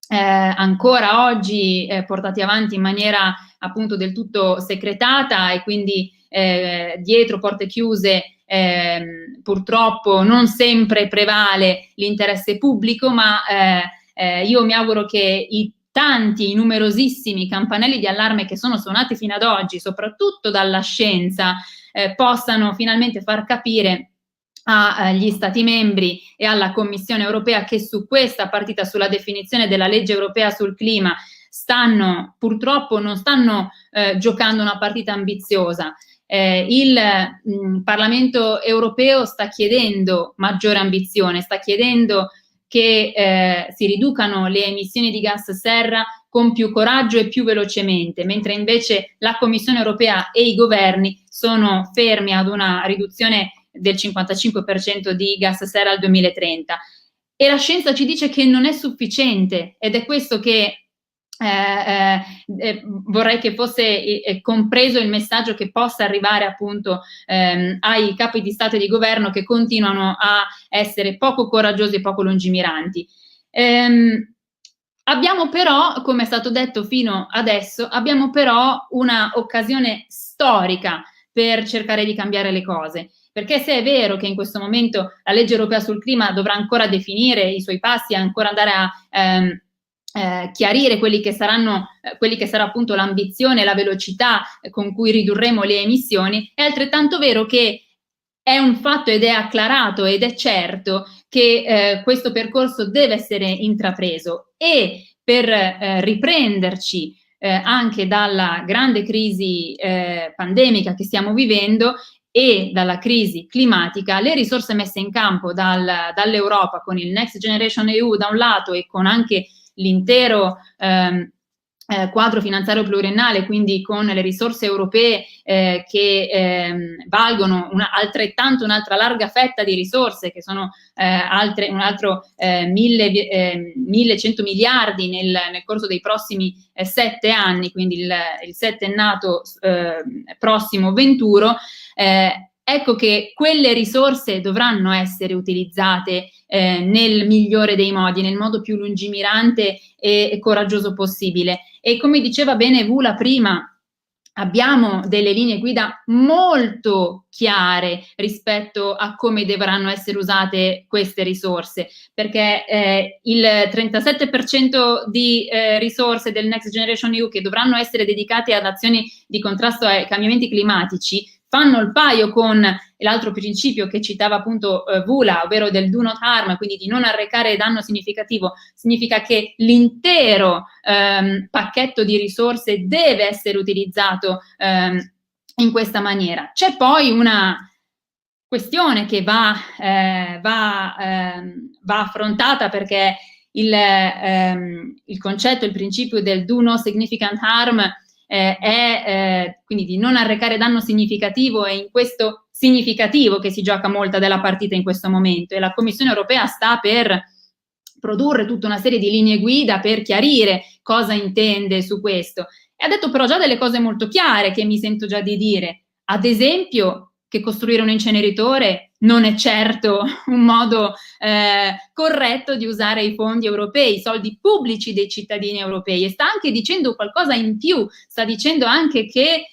ancora oggi portati avanti in maniera appunto del tutto segretata, e quindi dietro porte chiuse purtroppo non sempre prevale l'interesse pubblico, ma io mi auguro che i numerosissimi campanelli di allarme che sono suonati fino ad oggi, soprattutto dalla scienza, possano finalmente far capire agli Stati membri e alla Commissione europea che su questa partita, sulla definizione della legge europea sul clima, purtroppo non stanno giocando una partita ambiziosa. Il Parlamento europeo sta chiedendo maggiore ambizione, sta chiedendo che si riducano le emissioni di gas serra con più coraggio e più velocemente, mentre invece la Commissione europea e i governi sono fermi ad una riduzione del 55% di gas serra al 2030. E la scienza ci dice che non è sufficiente, ed è questo che vorrei che fosse compreso il messaggio che possa arrivare appunto ai capi di Stato e di Governo, che continuano a essere poco coraggiosi e poco lungimiranti. Abbiamo però, come è stato detto fino adesso, abbiamo però una occasione storica per cercare di cambiare le cose. Perché se è vero che in questo momento la legge europea sul clima dovrà ancora definire i suoi passi, ancora andare a chiarire quelli che sarà appunto l'ambizione e la velocità con cui ridurremo le emissioni, è altrettanto vero che è un fatto ed è acclarato ed è certo che questo percorso deve essere intrapreso, e per riprenderci anche dalla grande crisi pandemica che stiamo vivendo e dalla crisi climatica, le risorse messe in campo dall'Europa con il Next Generation EU da un lato, e con anche l'intero quadro finanziario pluriennale, quindi con le risorse europee che valgono un'altra larga fetta di risorse, che sono un altro 1.100 miliardi nel corso dei prossimi 7 anni, quindi il settennato prossimo venturo. Ecco che quelle risorse dovranno essere utilizzate nel migliore dei modi, nel modo più lungimirante e coraggioso possibile. E come diceva bene Vula prima, abbiamo delle linee guida molto chiare rispetto a come dovranno essere usate queste risorse, perché il 37% di risorse del Next Generation EU che dovranno essere dedicate ad azioni di contrasto ai cambiamenti climatici fanno il paio con l'altro principio che citava appunto Vula, ovvero del do not harm, quindi di non arrecare danno significativo. Significa che l'intero pacchetto di risorse deve essere utilizzato in questa maniera. C'è poi una questione che va affrontata, perché il concetto, il principio del do no significant harm è quindi di non arrecare danno significativo, e in questo significativo che si gioca molta della partita in questo momento, e la Commissione europea sta per produrre tutta una serie di linee guida per chiarire cosa intende su questo, e ha detto però già delle cose molto chiare che mi sento già di dire. Ad esempio, che costruire un inceneritore non è certo un modo corretto di usare i fondi europei, i soldi pubblici dei cittadini europei, e sta anche dicendo qualcosa in più, sta dicendo anche che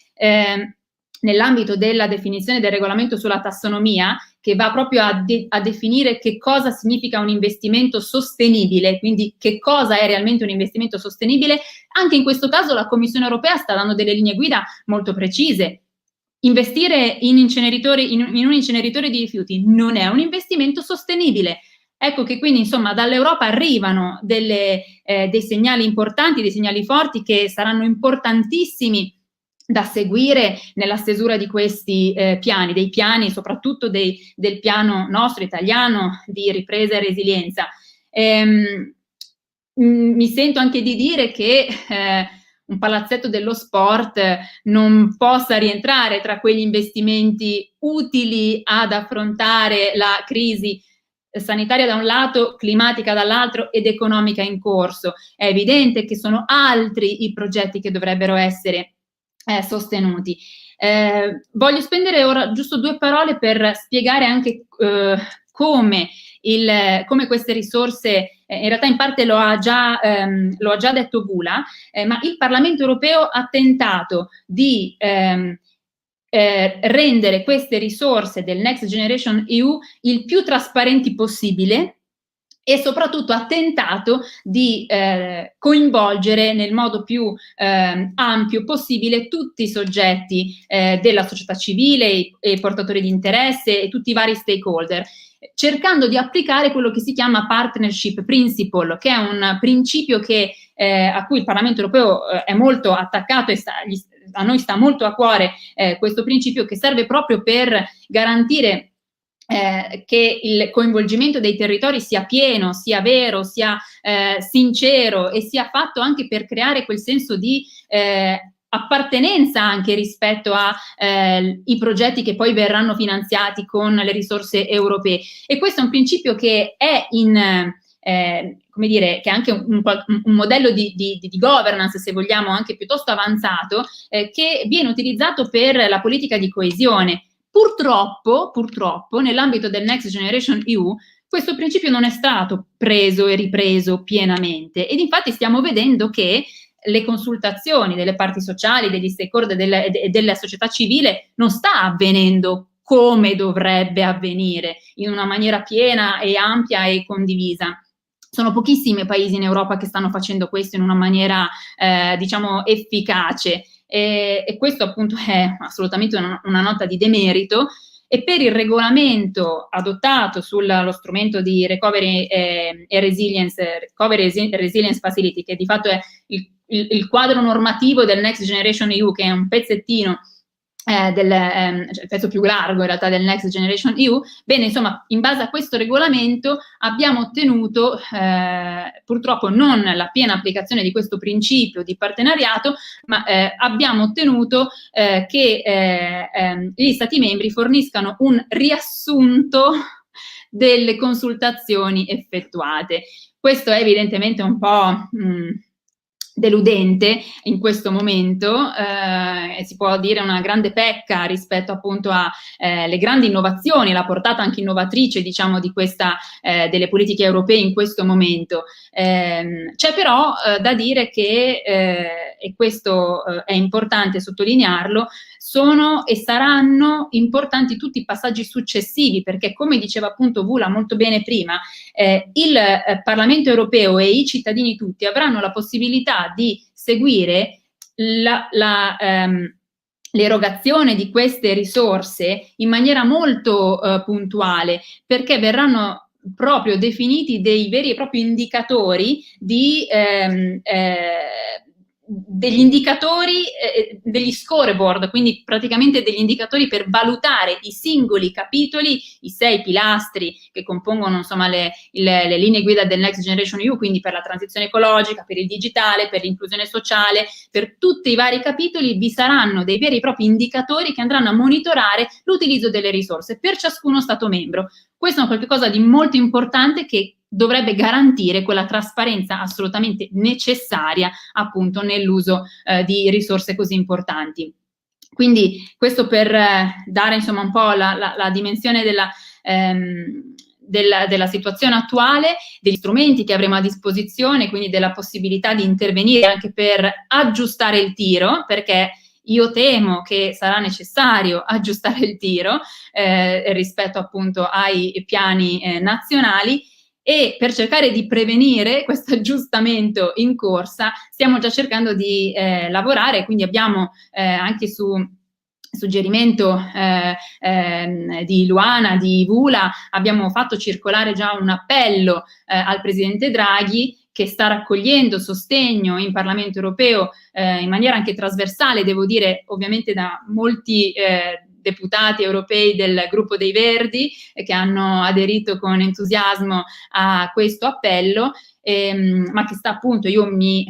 nell'ambito della definizione del regolamento sulla tassonomia, che va proprio a definire che cosa significa un investimento sostenibile, quindi che cosa è realmente un investimento sostenibile, anche in questo caso la Commissione europea sta dando delle linee guida molto precise. Investire in inceneritori, in un inceneritore di rifiuti non è un investimento sostenibile. Ecco che quindi, insomma, dall'Europa arrivano dei segnali importanti, dei segnali forti che saranno importantissimi da seguire nella stesura di questi piani, dei piani soprattutto del piano nostro italiano di ripresa e resilienza. Mi sento anche di dire che un palazzetto dello sport non possa rientrare tra quegli investimenti utili ad affrontare la crisi sanitaria da un lato, climatica dall'altro ed economica in corso. È evidente che sono altri i progetti che dovrebbero essere sostenuti. Voglio spendere ora giusto 2 parole per spiegare anche come queste risorse, in realtà in parte lo ha già detto Vula, ma il Parlamento europeo ha tentato di rendere queste risorse del Next Generation EU il più trasparenti possibile, e soprattutto ha tentato di coinvolgere nel modo più ampio possibile tutti i soggetti della società civile, i portatori di interesse e tutti i vari stakeholder, cercando di applicare quello che si chiama partnership principle, che è un principio a cui il Parlamento europeo è molto attaccato e a noi sta molto a cuore, questo principio, che serve proprio per garantire che il coinvolgimento dei territori sia pieno, sia vero, sia sincero, e sia fatto anche per creare quel senso di appartenenza anche rispetto ai progetti che poi verranno finanziati con le risorse europee. E questo è un principio che è come dire, che è anche un modello di governance, se vogliamo, anche piuttosto avanzato, che viene utilizzato per la politica di coesione. Purtroppo, nell'ambito del Next Generation EU, questo principio non è stato preso e ripreso pienamente, ed infatti stiamo vedendo che le consultazioni delle parti sociali, degli stakeholder della società civile non sta avvenendo come dovrebbe avvenire, in una maniera piena e ampia e condivisa. Sono pochissimi paesi in Europa che stanno facendo questo in una maniera, diciamo, efficace. E questo appunto è assolutamente una nota di demerito, e per il regolamento adottato sullo strumento di Recovery and Resilience Facility, che di fatto è il quadro normativo del Next Generation EU, che è un pezzettino cioè il pezzo più largo in realtà del Next Generation EU. Bene, insomma, in base a questo regolamento abbiamo ottenuto purtroppo non la piena applicazione di questo principio di partenariato, ma abbiamo ottenuto che gli Stati membri forniscano un riassunto delle consultazioni effettuate. Questo è evidentemente un po' deludente in questo momento, si può dire una grande pecca rispetto appunto alle grandi innovazioni, la portata anche innovatrice, diciamo, di delle politiche europee in questo momento. C'è però da dire che, e questo è importante sottolinearlo, sono e saranno importanti tutti i passaggi successivi, perché, come diceva appunto Vula molto bene prima, il Parlamento europeo e i cittadini tutti avranno la possibilità di seguire l'erogazione di queste risorse in maniera molto puntuale, perché verranno proprio definiti dei veri e propri indicatori degli indicatori, degli scoreboard, quindi praticamente degli indicatori per valutare i singoli capitoli, i 6 pilastri che compongono, insomma, le linee guida del Next Generation EU, quindi per la transizione ecologica, per il digitale, per l'inclusione sociale. Per tutti i vari capitoli vi saranno dei veri e propri indicatori che andranno a monitorare l'utilizzo delle risorse per ciascuno Stato membro. Questo è qualcosa di molto importante che dovrebbe garantire quella trasparenza assolutamente necessaria appunto nell'uso di risorse così importanti. Quindi questo per dare insomma un po' la dimensione della situazione attuale, degli strumenti che avremo a disposizione, quindi della possibilità di intervenire anche per aggiustare il tiro, perché io temo che sarà necessario aggiustare il tiro rispetto appunto ai piani nazionali, e per cercare di prevenire questo aggiustamento in corsa stiamo già cercando di lavorare, quindi abbiamo anche su suggerimento di Luana, di Vula, abbiamo fatto circolare già un appello al Presidente Draghi, che sta raccogliendo sostegno in Parlamento europeo in maniera anche trasversale, devo dire, ovviamente da molti deputati europei del gruppo dei Verdi che hanno aderito con entusiasmo a questo appello, ma che sta appunto, io mi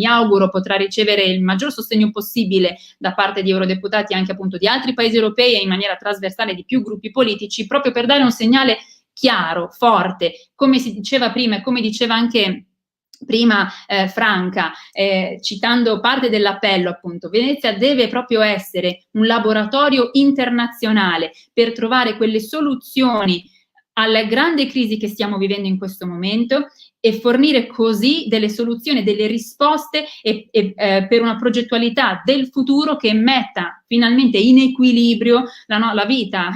auguro potrà ricevere il maggior sostegno possibile da parte di eurodeputati anche appunto di altri paesi europei e in maniera trasversale di più gruppi politici, proprio per dare un segnale chiaro, forte, come si diceva prima e come diceva anche prima Franca, citando parte dell'appello appunto, Venezia deve proprio essere un laboratorio internazionale per trovare quelle soluzioni alla grande crisi che stiamo vivendo in questo momento e fornire così delle soluzioni, delle risposte per una progettualità del futuro che metta finalmente in equilibrio la vita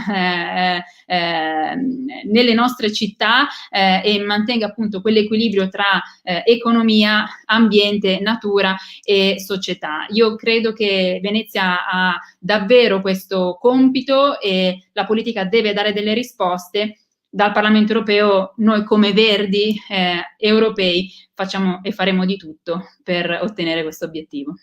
nelle nostre città e mantenga appunto quell'equilibrio tra economia, ambiente, natura e società. Io credo che Venezia ha davvero questo compito e la politica deve dare delle risposte. Dal Parlamento europeo noi come Verdi europei facciamo e faremo di tutto per ottenere questo obiettivo.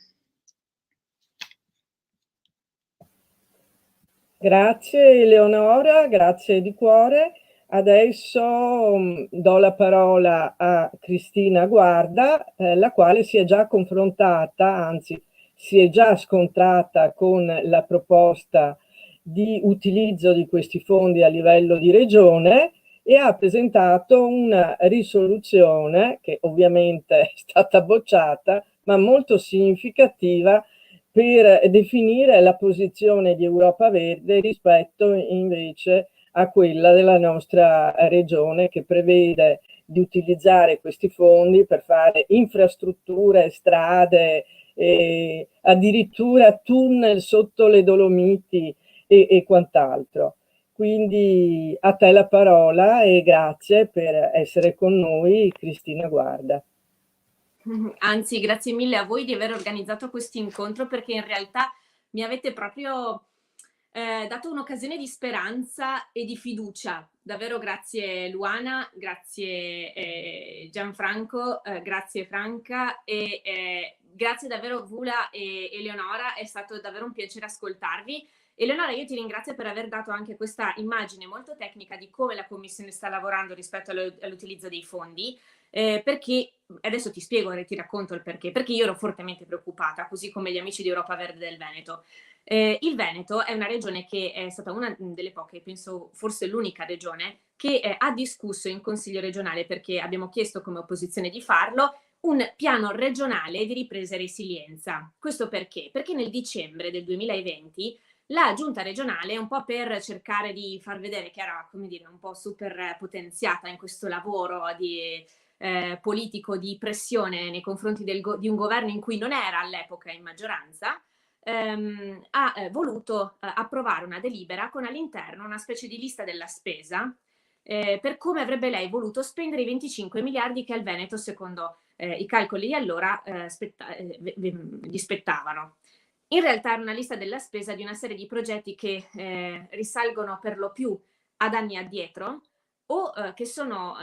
Grazie Eleonora, grazie di cuore. Adesso do la parola a Cristina Guarda, la quale si è già confrontata, anzi si è già scontrata con la proposta di utilizzo di questi fondi a livello di regione e ha presentato una risoluzione che ovviamente è stata bocciata, ma molto significativa per definire la posizione di Europa Verde rispetto invece a quella della nostra regione, che prevede di utilizzare questi fondi per fare infrastrutture, strade, addirittura tunnel sotto le Dolomiti e quant'altro. Quindi a te la parola e grazie per essere con noi, Cristina Guarda. Anzi, grazie mille a voi di aver organizzato questo incontro, perché in realtà mi avete proprio dato un'occasione di speranza e di fiducia. Davvero grazie Luana, grazie Gianfranco, grazie Franca e grazie davvero Vula e Eleonora, è stato davvero un piacere ascoltarvi. Eleonora, io ti ringrazio per aver dato anche questa immagine molto tecnica di come la Commissione sta lavorando rispetto all'utilizzo dei fondi, perché adesso ti spiego e ti racconto il perché io ero fortemente preoccupata, così come gli amici di Europa Verde del Veneto. Il Veneto è una regione che è stata una delle poche, penso forse l'unica regione, che ha discusso in Consiglio regionale, perché abbiamo chiesto come opposizione di farlo, un piano regionale di ripresa e resilienza. Questo perché? Perché nel dicembre del 2020 la giunta regionale, un po' per cercare di far vedere che era, come dire, un po' super potenziata in questo lavoro politico di pressione nei confronti di un governo in cui non era all'epoca in maggioranza, ha voluto approvare una delibera con all'interno una specie di lista della spesa per come avrebbe lei voluto spendere i 25 miliardi che al Veneto, secondo i calcoli di allora, gli spettavano. In realtà era una lista della spesa di una serie di progetti che risalgono per lo più ad anni addietro o che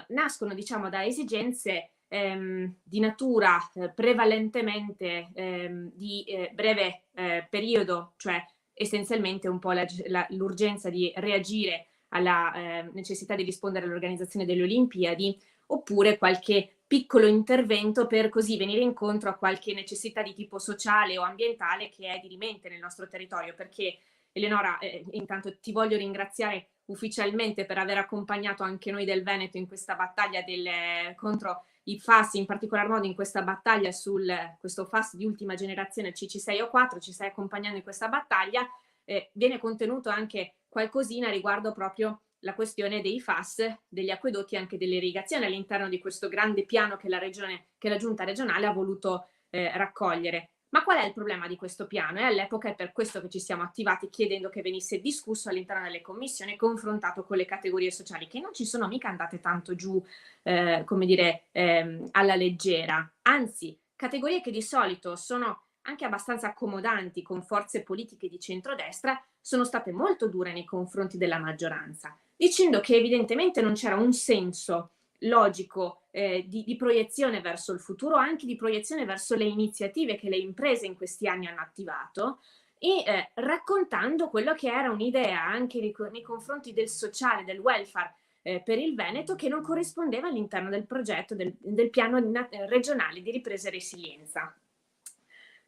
nascono, diciamo, da esigenze di natura prevalentemente di breve periodo, cioè essenzialmente un po' l'urgenza di reagire alla necessità di rispondere all'organizzazione delle Olimpiadi, oppure qualche piccolo intervento per così venire incontro a qualche necessità di tipo sociale o ambientale che è dirimente nel nostro territorio. Perché Eleonora, intanto ti voglio ringraziare ufficialmente per aver accompagnato anche noi del Veneto in questa battaglia contro i FAS, in particolar modo in questa battaglia questo FAS di ultima generazione CC6O4, ci stai accompagnando in questa battaglia. Viene contenuto anche qualcosina riguardo proprio la questione dei FAS, degli acquedotti e anche dell'irrigazione all'interno di questo grande piano che la Giunta regionale ha voluto raccogliere. Ma qual è il problema di questo piano? E all'epoca è per questo che ci siamo attivati chiedendo che venisse discusso all'interno delle commissioni e confrontato con le categorie sociali, che non ci sono mica andate tanto giù, come dire, alla leggera. Anzi, categorie che di solito sono anche abbastanza accomodanti con forze politiche di centrodestra, sono state molto dure nei confronti della maggioranza, dicendo che evidentemente non c'era un senso logico di proiezione verso il futuro, anche di proiezione verso le iniziative che le imprese in questi anni hanno attivato, e raccontando quello che era un'idea anche nei confronti del sociale, del welfare per il Veneto, che non corrispondeva all'interno del progetto del piano regionale di ripresa e resilienza.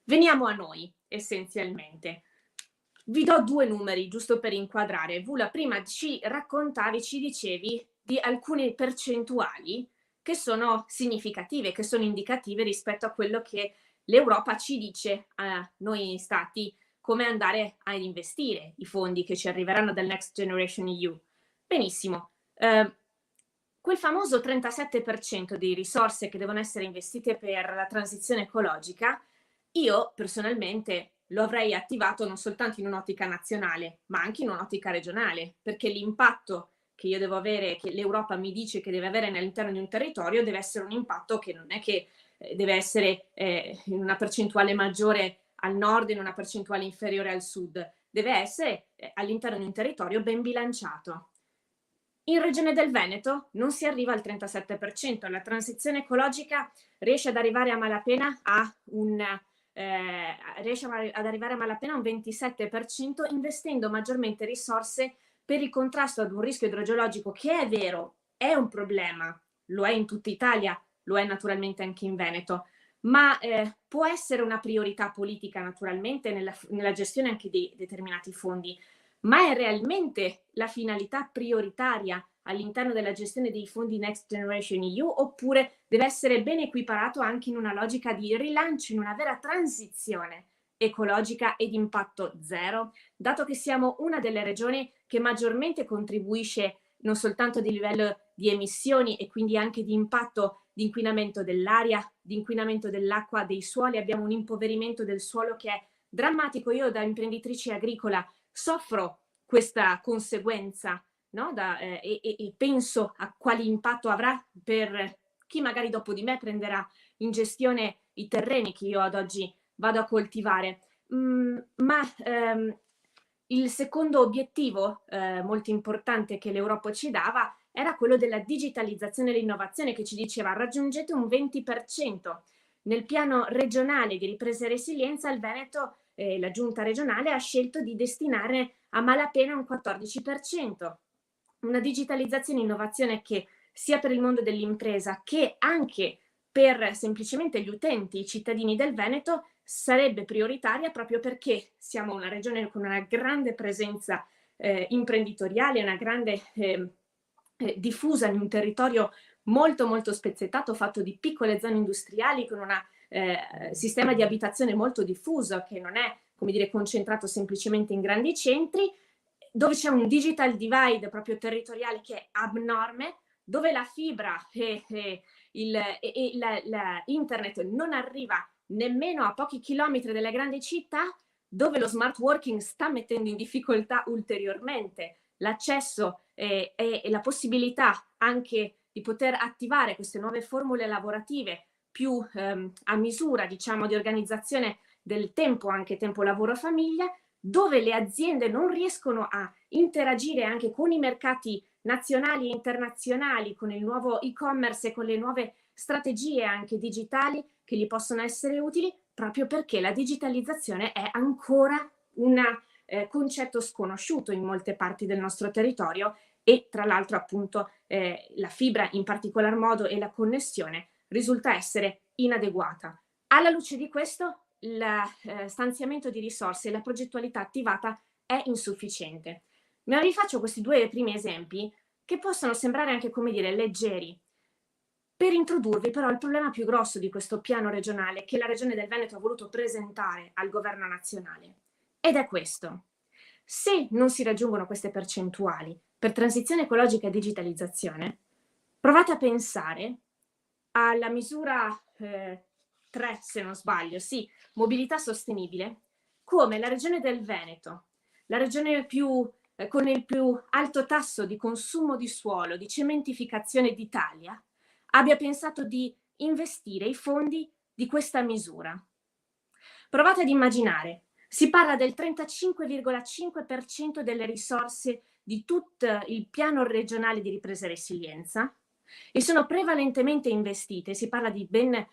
Veniamo a noi, essenzialmente. Vi do 2 numeri, giusto per inquadrare. Vula, prima ci dicevi di alcune percentuali che sono significative, che sono indicative rispetto a quello che l'Europa ci dice a noi stati come andare a investire i fondi che ci arriveranno dal Next Generation EU. Benissimo. Quel famoso 37% di risorse che devono essere investite per la transizione ecologica, io personalmente lo avrei attivato non soltanto in un'ottica nazionale, ma anche in un'ottica regionale, perché l'impatto che io devo avere, che l'Europa mi dice che deve avere all'interno di un territorio, deve essere un impatto che non è che deve essere in una percentuale maggiore al nord e in una percentuale inferiore al sud, deve essere all'interno di un territorio ben bilanciato. In Regione del Veneto non si arriva al 37%, la transizione ecologica riesce ad arrivare a malapena a un 27%, investendo maggiormente risorse per il contrasto ad un rischio idrogeologico che è vero, è un problema, lo è in tutta Italia, lo è naturalmente anche in Veneto, ma può essere una priorità politica naturalmente nella gestione anche di determinati fondi, ma è realmente la finalità prioritaria all'interno della gestione dei fondi Next Generation EU, oppure deve essere ben equiparato anche in una logica di rilancio, in una vera transizione ecologica ed impatto zero, dato che siamo una delle regioni che maggiormente contribuisce non soltanto di livello di emissioni e quindi anche di impatto di inquinamento dell'aria, di inquinamento dell'acqua, dei suoli, abbiamo un impoverimento del suolo che è drammatico. Io da imprenditrice agricola soffro questa conseguenza, no? E penso a quali impatto avrà per chi magari dopo di me prenderà in gestione i terreni che io ad oggi vado a coltivare. Il secondo obiettivo molto importante che l'Europa ci dava era quello della digitalizzazione e l'innovazione, che ci diceva raggiungete un 20%. Nel piano regionale di ripresa e resilienza il Veneto, la giunta regionale ha scelto di destinare a malapena un 14%. Una digitalizzazione e innovazione che sia per il mondo dell'impresa che anche per semplicemente gli utenti, i cittadini del Veneto, sarebbe prioritaria, proprio perché siamo una regione con una grande presenza imprenditoriale, una grande diffusa in un territorio molto molto spezzettato, fatto di piccole zone industriali, con un sistema di abitazione molto diffuso, che non è, come dire, concentrato semplicemente in grandi centri, dove c'è un digital divide proprio territoriale che è abnorme, dove la fibra e internet non arriva nemmeno a pochi chilometri dalle grandi città, dove lo smart working sta mettendo in difficoltà ulteriormente l'accesso e la possibilità anche di poter attivare queste nuove formule lavorative più a misura, diciamo, di organizzazione del tempo, anche tempo lavoro-famiglia, dove le aziende non riescono a interagire anche con i mercati nazionali e internazionali, con il nuovo e-commerce e con le nuove strategie anche digitali che gli possono essere utili, proprio perché la digitalizzazione è ancora un concetto sconosciuto in molte parti del nostro territorio, e tra l'altro appunto la fibra in particolar modo e la connessione risulta essere inadeguata. Alla luce di questo, il stanziamento di risorse e la progettualità attivata è insufficiente. Ma vi faccio questi due primi esempi che possono sembrare anche, come dire, leggeri, per introdurvi però il problema più grosso di questo piano regionale che la Regione del Veneto ha voluto presentare al governo nazionale. Ed è questo: se non si raggiungono queste percentuali per transizione ecologica e digitalizzazione, provate a pensare alla misura 3, se non sbaglio, sì, mobilità sostenibile, come la Regione del Veneto, la regione con il più alto tasso di consumo di suolo, di cementificazione d'Italia, abbia pensato di investire i fondi di questa misura. Provate ad immaginare, si parla del 35,5% delle risorse di tutto il piano regionale di ripresa e resilienza e sono prevalentemente investite, si parla di ben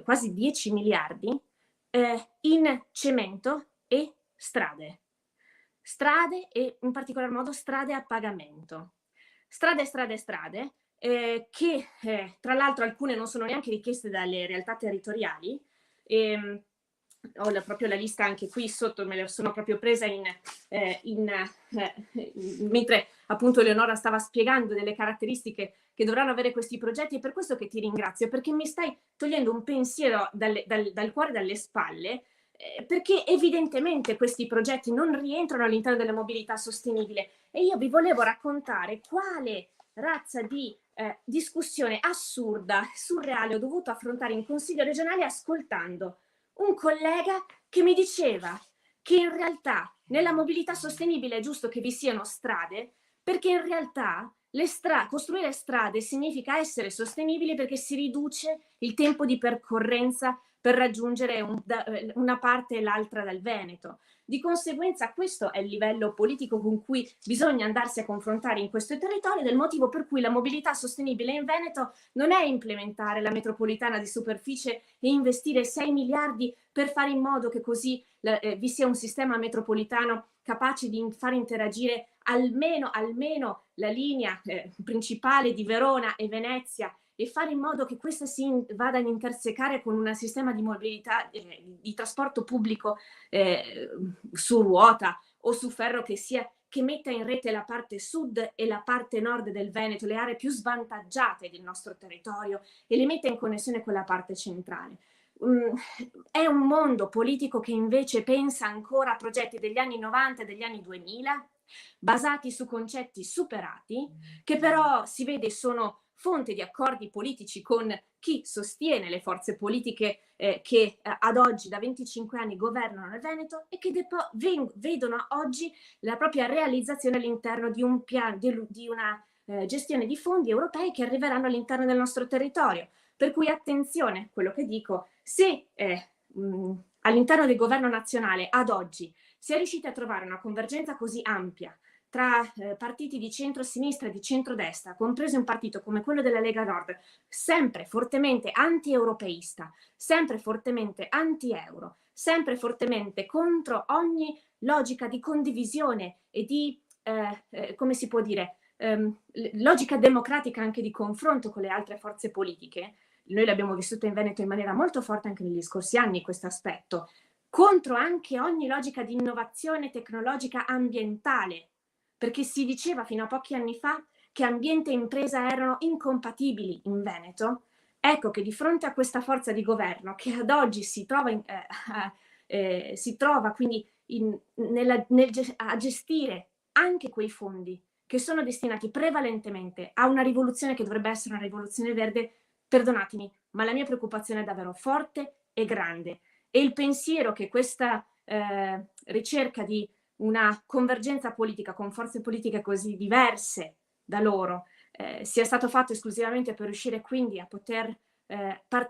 quasi 10 miliardi, in cemento e strade e in particolar modo strade a pagamento. Strade, che tra l'altro alcune non sono neanche richieste dalle realtà territoriali. Ho proprio la lista anche qui sotto, me la sono proprio presa mentre appunto Eleonora stava spiegando delle caratteristiche che dovranno avere questi progetti. È per questo che ti ringrazio, perché mi stai togliendo un pensiero dal cuore, dalle spalle, perché evidentemente questi progetti non rientrano all'interno della mobilità sostenibile e io vi volevo raccontare quale razza di discussione assurda, surreale ho dovuto affrontare in Consiglio regionale ascoltando un collega che mi diceva che in realtà nella mobilità sostenibile è giusto che vi siano strade, perché in realtà costruire strade significa essere sostenibili perché si riduce il tempo di percorrenza per raggiungere una parte e l'altra del Veneto. Di conseguenza questo è il livello politico con cui bisogna andarsi a confrontare in questo territorio, del motivo per cui la mobilità sostenibile in Veneto non è implementare la metropolitana di superficie e investire 6 miliardi per fare in modo che così vi sia un sistema metropolitano capace di far interagire almeno la linea principale di Verona e Venezia e fare in modo che questa si vada ad intersecare con un sistema di mobilità, di trasporto pubblico su ruota o su ferro che metta in rete la parte sud e la parte nord del Veneto, le aree più svantaggiate del nostro territorio, e le metta in connessione con la parte centrale. È un mondo politico che invece pensa ancora a progetti degli anni 90 e degli anni 2000, basati su concetti superati, che però si vede sono fonte di accordi politici con chi sostiene le forze politiche che ad oggi da 25 anni governano il Veneto e che vedono oggi la propria realizzazione all'interno di un piano, di una gestione di fondi europei che arriveranno all'interno del nostro territorio. Per cui attenzione, quello che dico, se all'interno del governo nazionale ad oggi si è riusciti a trovare una convergenza così ampia tra partiti di centro-sinistra e di centrodestra, compreso un partito come quello della Lega Nord, sempre fortemente anti-europeista, sempre fortemente anti-euro, sempre fortemente contro ogni logica di condivisione e di, come si può dire, logica democratica anche di confronto con le altre forze politiche. Noi l'abbiamo vissuto in Veneto in maniera molto forte anche negli scorsi anni questo aspetto, contro anche ogni logica di innovazione tecnologica ambientale, perché si diceva fino a pochi anni fa che ambiente e impresa erano incompatibili in Veneto. Ecco che di fronte a questa forza di governo che ad oggi si trova quindi a gestire anche quei fondi che sono destinati prevalentemente a una rivoluzione che dovrebbe essere una rivoluzione verde, perdonatemi, ma la mia preoccupazione è davvero forte e grande. E il pensiero che questa ricerca di una convergenza politica con forze politiche così diverse da loro sia stato fatto esclusivamente per riuscire quindi a poter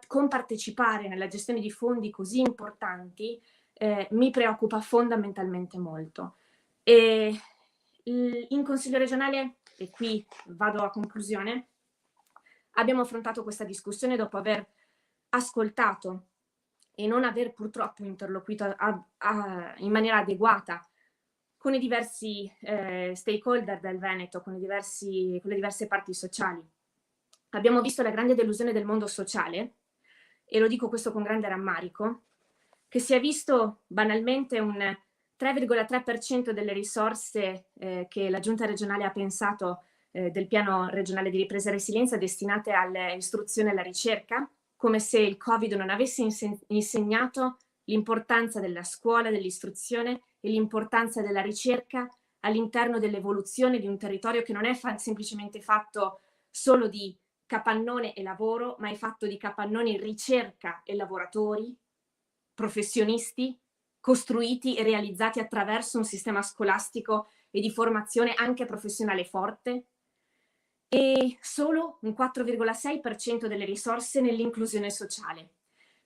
compartecipare nella gestione di fondi così importanti, mi preoccupa fondamentalmente molto. E in Consiglio regionale, e qui vado a conclusione, abbiamo affrontato questa discussione dopo aver ascoltato e non aver purtroppo interloquito in maniera adeguata con i diversi stakeholder del Veneto, con le diverse parti sociali. Abbiamo visto la grande delusione del mondo sociale, e lo dico questo con grande rammarico, che si è visto banalmente un 3,3% delle risorse che la Giunta regionale ha pensato del Piano regionale di ripresa e resilienza destinate all'istruzione e alla ricerca, come se il Covid non avesse insegnato l'importanza della scuola, dell'istruzione e l'importanza della ricerca all'interno dell'evoluzione di un territorio che non è semplicemente fatto solo di capannone e lavoro, ma è fatto di capannoni, ricerca e lavoratori, professionisti, costruiti e realizzati attraverso un sistema scolastico e di formazione anche professionale forte, e solo un 4,6% delle risorse nell'inclusione sociale.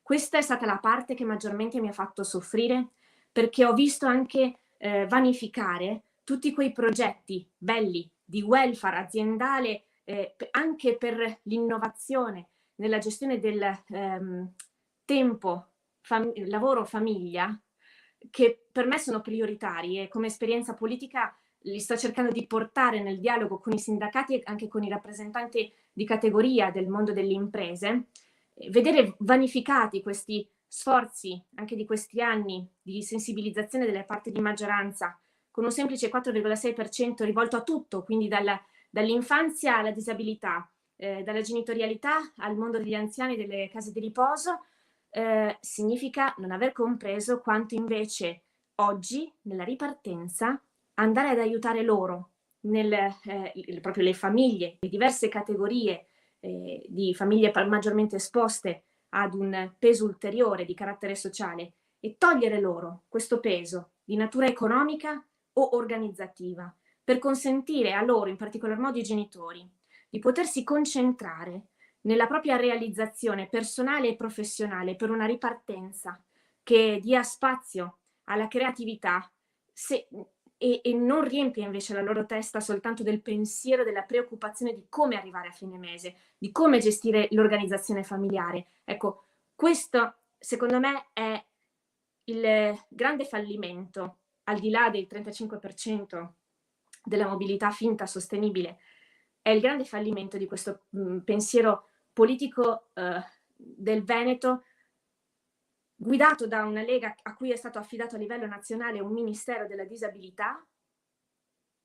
Questa è stata la parte che maggiormente mi ha fatto soffrire, perché ho visto anche vanificare tutti quei progetti belli di welfare aziendale, anche per l'innovazione nella gestione del tempo lavoro-famiglia, che per me sono prioritari, e come esperienza politica li sto cercando di portare nel dialogo con i sindacati e anche con i rappresentanti di categoria del mondo delle imprese. Vedere vanificati questi sforzi anche di questi anni di sensibilizzazione delle parti di maggioranza con un semplice 4,6% rivolto a tutto, quindi dall'infanzia alla disabilità, dalla genitorialità al mondo degli anziani, delle case di riposo, significa non aver compreso quanto invece oggi nella ripartenza andare ad aiutare loro, proprio le famiglie, le diverse categorie di famiglie maggiormente esposte ad un peso ulteriore di carattere sociale, e togliere loro questo peso di natura economica o organizzativa, per consentire a loro, in particolar modo ai genitori, di potersi concentrare nella propria realizzazione personale e professionale per una ripartenza che dia spazio alla creatività e non riempie invece la loro testa soltanto del pensiero, della preoccupazione di come arrivare a fine mese, di come gestire l'organizzazione familiare. Ecco, questo secondo me è il grande fallimento, al di là del 35% della mobilità finta sostenibile, è il grande fallimento di questo pensiero politico del Veneto, guidato da una Lega a cui è stato affidato a livello nazionale un Ministero della Disabilità,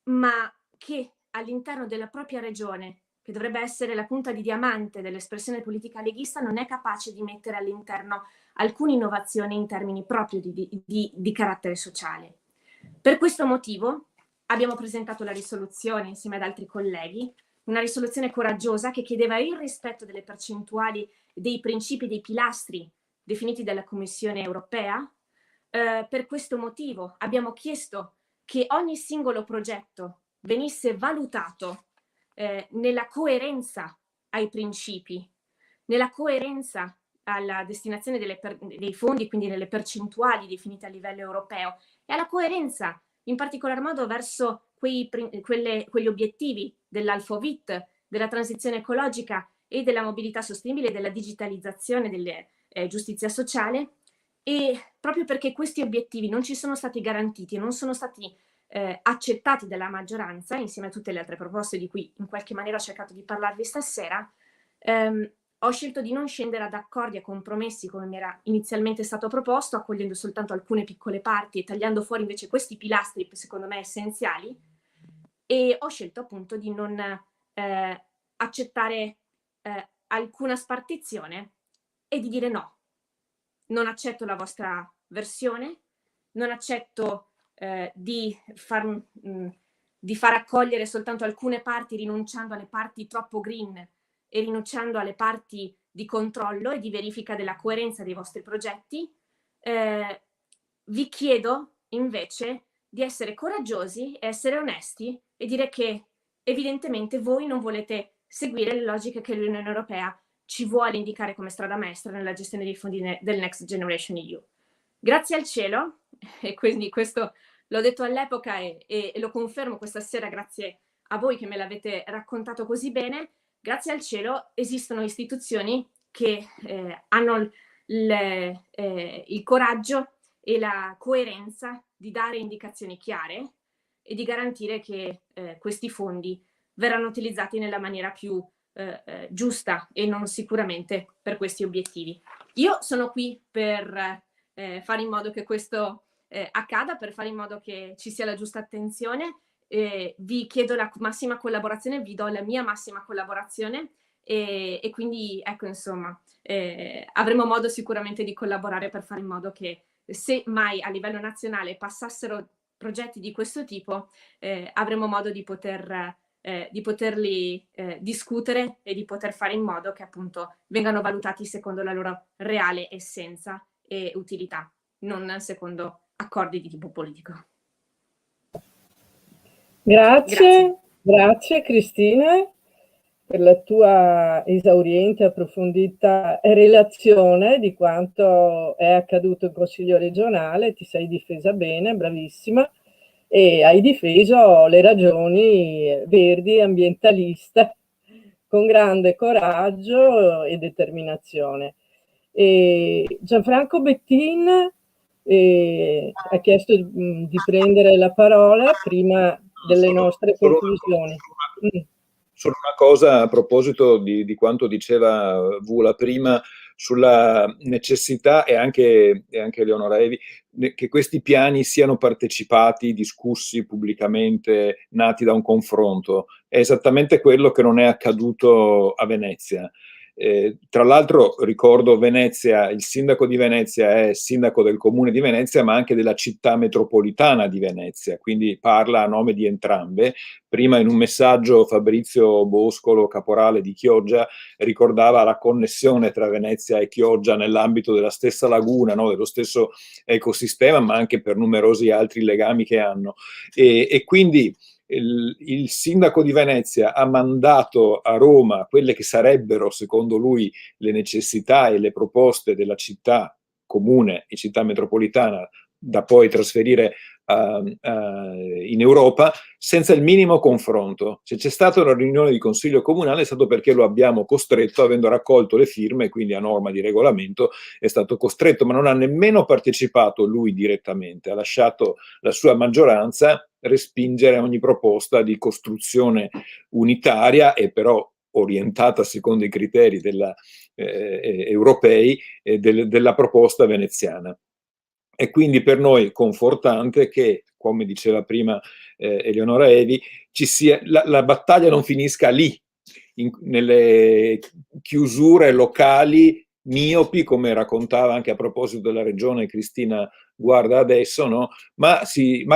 ma che all'interno della propria regione, che dovrebbe essere la punta di diamante dell'espressione politica leghista, non è capace di mettere all'interno alcune innovazioni in termini proprio di carattere sociale. Per questo motivo abbiamo presentato la risoluzione insieme ad altri colleghi, una risoluzione coraggiosa che chiedeva il rispetto delle percentuali dei principi, dei pilastri definiti dalla Commissione europea. Per questo motivo abbiamo chiesto che ogni singolo progetto venisse valutato nella coerenza ai principi, nella coerenza alla destinazione dei fondi, quindi nelle percentuali definite a livello europeo, e alla coerenza in particolar modo verso quegli obiettivi dell'Alfovit, della transizione ecologica e della mobilità sostenibile, della digitalizzazione, della giustizia sociale. E proprio perché questi obiettivi non ci sono stati garantiti e non sono stati accettati dalla maggioranza, insieme a tutte le altre proposte di cui in qualche maniera ho cercato di parlarvi stasera, ho scelto di non scendere ad accordi e compromessi come mi era inizialmente stato proposto, accogliendo soltanto alcune piccole parti e tagliando fuori invece questi pilastri secondo me essenziali, e ho scelto appunto di non accettare alcuna spartizione e di dire no, non accetto la vostra versione, non accetto di far accogliere soltanto alcune parti rinunciando alle parti troppo green e rinunciando alle parti di controllo e di verifica della coerenza dei vostri progetti. Vi chiedo invece di essere coraggiosi, essere onesti e dire che evidentemente voi non volete seguire le logiche che l'Unione Europea ci vuole indicare come strada maestra nella gestione dei fondi del Next Generation EU. Grazie al cielo, e quindi questo l'ho detto all'epoca e lo confermo questa sera grazie a voi che me l'avete raccontato così bene, grazie al cielo esistono istituzioni che hanno il coraggio e la coerenza di dare indicazioni chiare e di garantire che questi fondi verranno utilizzati nella maniera più giusta e non sicuramente per questi obiettivi. Io sono qui per fare in modo che questo accada, per fare in modo che ci sia la giusta attenzione. Vi chiedo la massima collaborazione, vi do la mia massima collaborazione e quindi ecco, insomma, avremo modo sicuramente di collaborare per fare in modo che, se mai a livello nazionale passassero progetti di questo tipo, avremo modo di poterli discutere e di poter fare in modo che appunto vengano valutati secondo la loro reale essenza e utilità, non secondo accordi di tipo politico. Grazie Cristina per la tua esauriente e approfondita relazione di quanto è accaduto in Consiglio regionale. Ti sei difesa bene, bravissima, e hai difeso le ragioni verdi e ambientaliste con grande coraggio e determinazione. Gianfranco Bettin ha chiesto di prendere la parola prima delle nostre conclusioni. Solo una cosa a proposito di quanto diceva Vula prima sulla necessità, e anche Eleonora Evi, che questi piani siano partecipati, discussi pubblicamente, nati da un confronto. È esattamente quello che non è accaduto a Venezia. Tra l'altro ricordo Venezia, il sindaco di Venezia è sindaco del comune di Venezia, ma anche della città metropolitana di Venezia, quindi parla a nome di entrambe. Prima in un messaggio Fabrizio Boscolo, caporale di Chioggia, ricordava la connessione tra Venezia e Chioggia nell'ambito della stessa laguna, no? Dello stesso ecosistema, ma anche per numerosi altri legami che hanno. E quindi il sindaco di Venezia ha mandato a Roma quelle che sarebbero, secondo lui, le necessità e le proposte della città comune e città metropolitana da poi trasferire in Europa, senza il minimo confronto. Se c'è stata una riunione di consiglio comunale è stato perché lo abbiamo costretto, avendo raccolto le firme, quindi a norma di regolamento è stato costretto, ma non ha nemmeno partecipato lui direttamente, ha lasciato la sua maggioranza respingere ogni proposta di costruzione unitaria e però orientata secondo i criteri europei della proposta veneziana. E quindi per noi è confortante che, come diceva prima Eleonora Evi, la battaglia non finisca lì, nelle chiusure locali miopi, come raccontava anche a proposito della regione Cristina Guarda adesso, no? Ma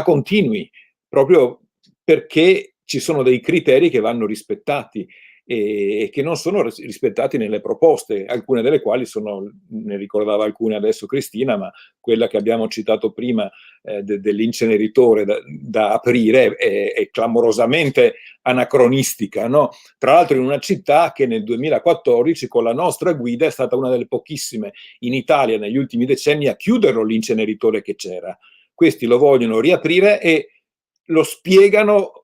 continui, proprio perché ci sono dei criteri che vanno rispettati e che non sono rispettati nelle proposte, alcune delle quali ne ricordava alcune adesso Cristina, ma quella che abbiamo citato prima dell'inceneritore da aprire è clamorosamente anacronistica, no? Tra l'altro in una città che nel 2014 con la nostra guida è stata una delle pochissime in Italia negli ultimi decenni a chiuderlo l'inceneritore che c'era. Questi lo vogliono riaprire e lo spiegano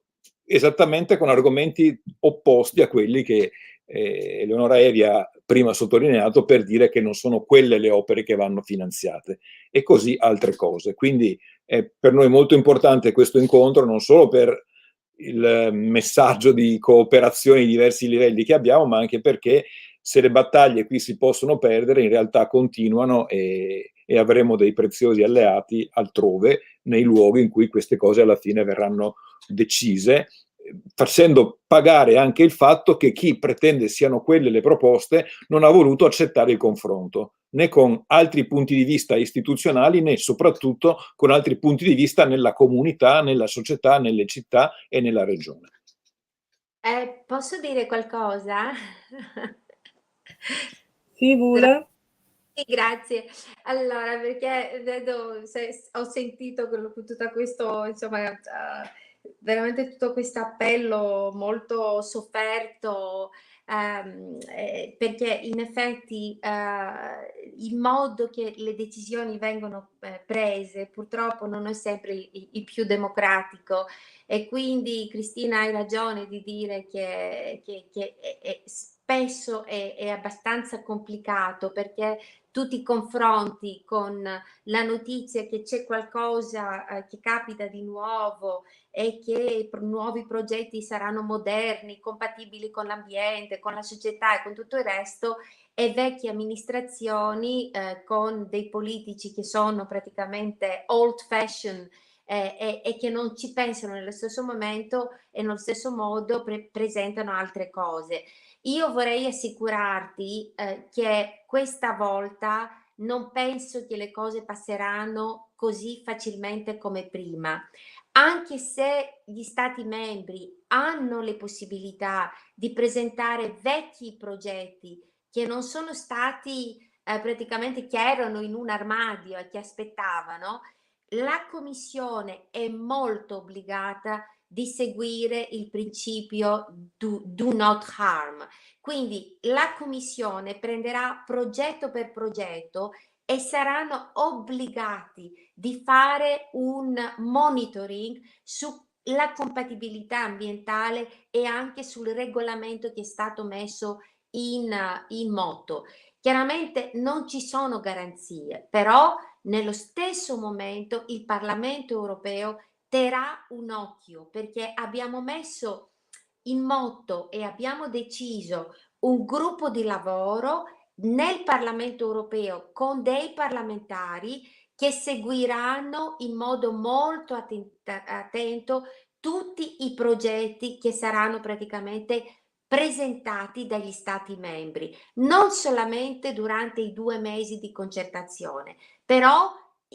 esattamente con argomenti opposti a quelli che Eleonora Evi ha prima sottolineato, per dire che non sono quelle le opere che vanno finanziate, e così altre cose. Quindi è per noi molto importante questo incontro, non solo per il messaggio di cooperazione ai diversi livelli che abbiamo, ma anche perché se le battaglie qui si possono perdere, in realtà continuano e avremo dei preziosi alleati altrove, nei luoghi in cui queste cose alla fine verranno decise, facendo pagare anche il fatto che chi pretende siano quelle le proposte non ha voluto accettare il confronto, né con altri punti di vista istituzionali, né soprattutto con altri punti di vista nella comunità, nella società, nelle città e nella regione. Posso dire qualcosa? Sì, Vula? Sì, grazie. Allora, perché ho sentito tutto questo, insomma, veramente tutto questo appello molto sofferto, perché in effetti il modo che le decisioni vengono prese purtroppo non è sempre il più democratico, e quindi Cristina hai ragione di dire che spesso è abbastanza complicato, perché tu ti confronti con la notizia che c'è qualcosa che capita di nuovo e che nuovi progetti saranno moderni, compatibili con l'ambiente, con la società e con tutto il resto, e vecchie amministrazioni con dei politici che sono praticamente old fashion e che non ci pensano nello stesso momento e nello stesso modo presentano altre cose. Io vorrei assicurarti che questa volta non penso che le cose passeranno così facilmente come prima, anche se gli Stati membri hanno le possibilità di presentare vecchi progetti che non sono stati praticamente, che erano in un armadio e che aspettavano. La Commissione è molto obbligata di seguire il principio do not harm. Quindi la Commissione prenderà progetto per progetto e saranno obbligati di fare un monitoring sulla compatibilità ambientale e anche sul regolamento che è stato messo in moto. Chiaramente non ci sono garanzie, però nello stesso momento il Parlamento europeo terrà un occhio, perché abbiamo messo in moto e abbiamo deciso un gruppo di lavoro nel Parlamento europeo con dei parlamentari che seguiranno in modo molto attento tutti i progetti che saranno praticamente presentati dagli Stati membri, non solamente durante i 2 mesi di concertazione, però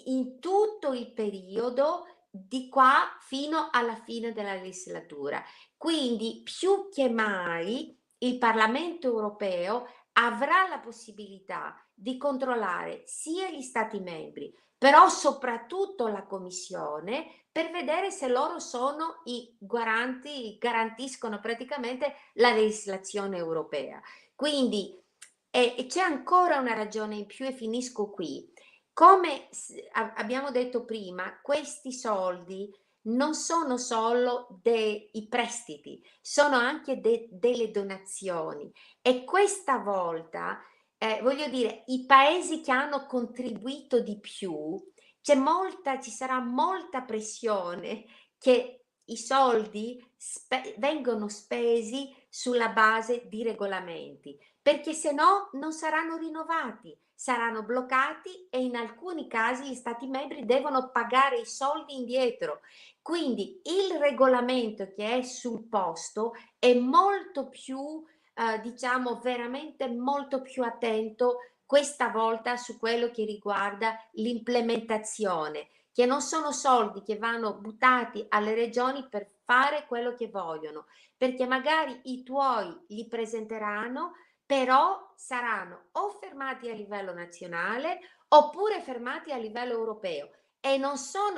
in tutto il periodo di qua fino alla fine della legislatura. Quindi più che mai il Parlamento europeo avrà la possibilità di controllare sia gli Stati membri, però soprattutto la Commissione, per vedere se loro sono i garantiscono praticamente la legislazione europea. Quindi c'è ancora una ragione in più e finisco qui. Come abbiamo detto prima, questi soldi non sono solo dei prestiti, sono anche delle donazioni, e questa volta voglio dire, i paesi che hanno contribuito di più, ci sarà molta pressione che i soldi vengono spesi sulla base di regolamenti, perché se no non saranno rinnovati, saranno bloccati e in alcuni casi gli Stati membri devono pagare i soldi indietro. Quindi il regolamento che è sul posto è molto più, diciamo, veramente molto più attento questa volta su quello che riguarda l'implementazione, che non sono soldi che vanno buttati alle regioni per fare quello che vogliono, perché magari i tuoi li presenteranno, però saranno o fermati a livello nazionale oppure fermati a livello europeo. E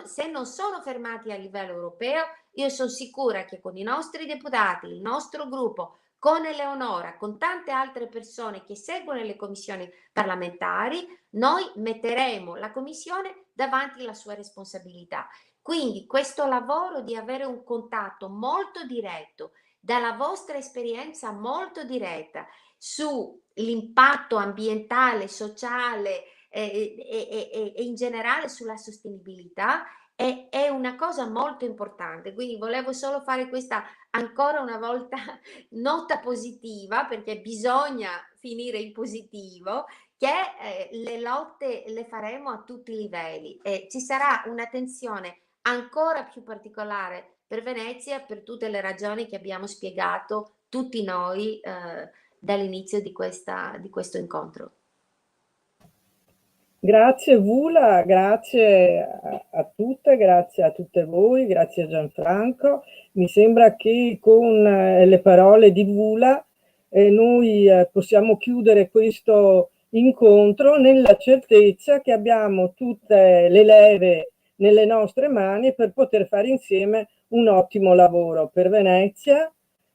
se non sono fermati a livello europeo, io sono sicura che con i nostri deputati, il nostro gruppo, con Eleonora, con tante altre persone che seguono le commissioni parlamentari, noi metteremo la commissione davanti alla sua responsabilità. Quindi questo lavoro di avere un contatto molto diretto, dalla vostra esperienza molto diretta, sull'impatto ambientale, sociale e in generale sulla sostenibilità è una cosa molto importante. Quindi volevo solo fare questa ancora una volta nota positiva, perché bisogna finire in positivo, che le lotte le faremo a tutti i livelli e ci sarà un'attenzione ancora più particolare per Venezia per tutte le ragioni che abbiamo spiegato tutti noi dall'inizio di questo incontro. Grazie Vula, grazie a tutte, grazie a tutte voi, grazie a Gianfranco. Mi sembra che con le parole di Vula noi possiamo chiudere questo incontro nella certezza che abbiamo tutte le leve nelle nostre mani per poter fare insieme un ottimo lavoro per Venezia,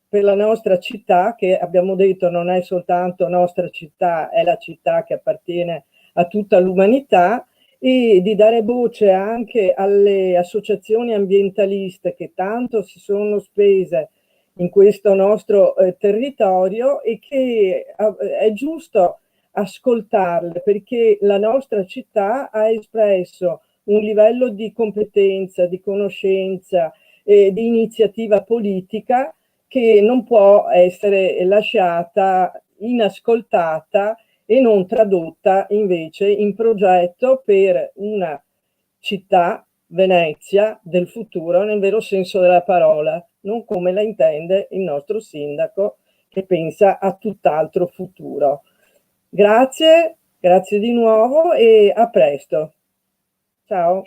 per la nostra città, che abbiamo detto non è soltanto nostra città, è la città che appartiene a tutta l'umanità, e di dare voce anche alle associazioni ambientaliste che tanto si sono spese in questo nostro territorio e che è giusto ascoltarle, perché la nostra città ha espresso un livello di competenza, di conoscenza e di iniziativa politica che non può essere lasciata inascoltata e non tradotta invece in progetto per una città, Venezia, del futuro nel vero senso della parola, non come la intende il nostro sindaco che pensa a tutt'altro futuro. Grazie, grazie di nuovo e a presto. Ciao.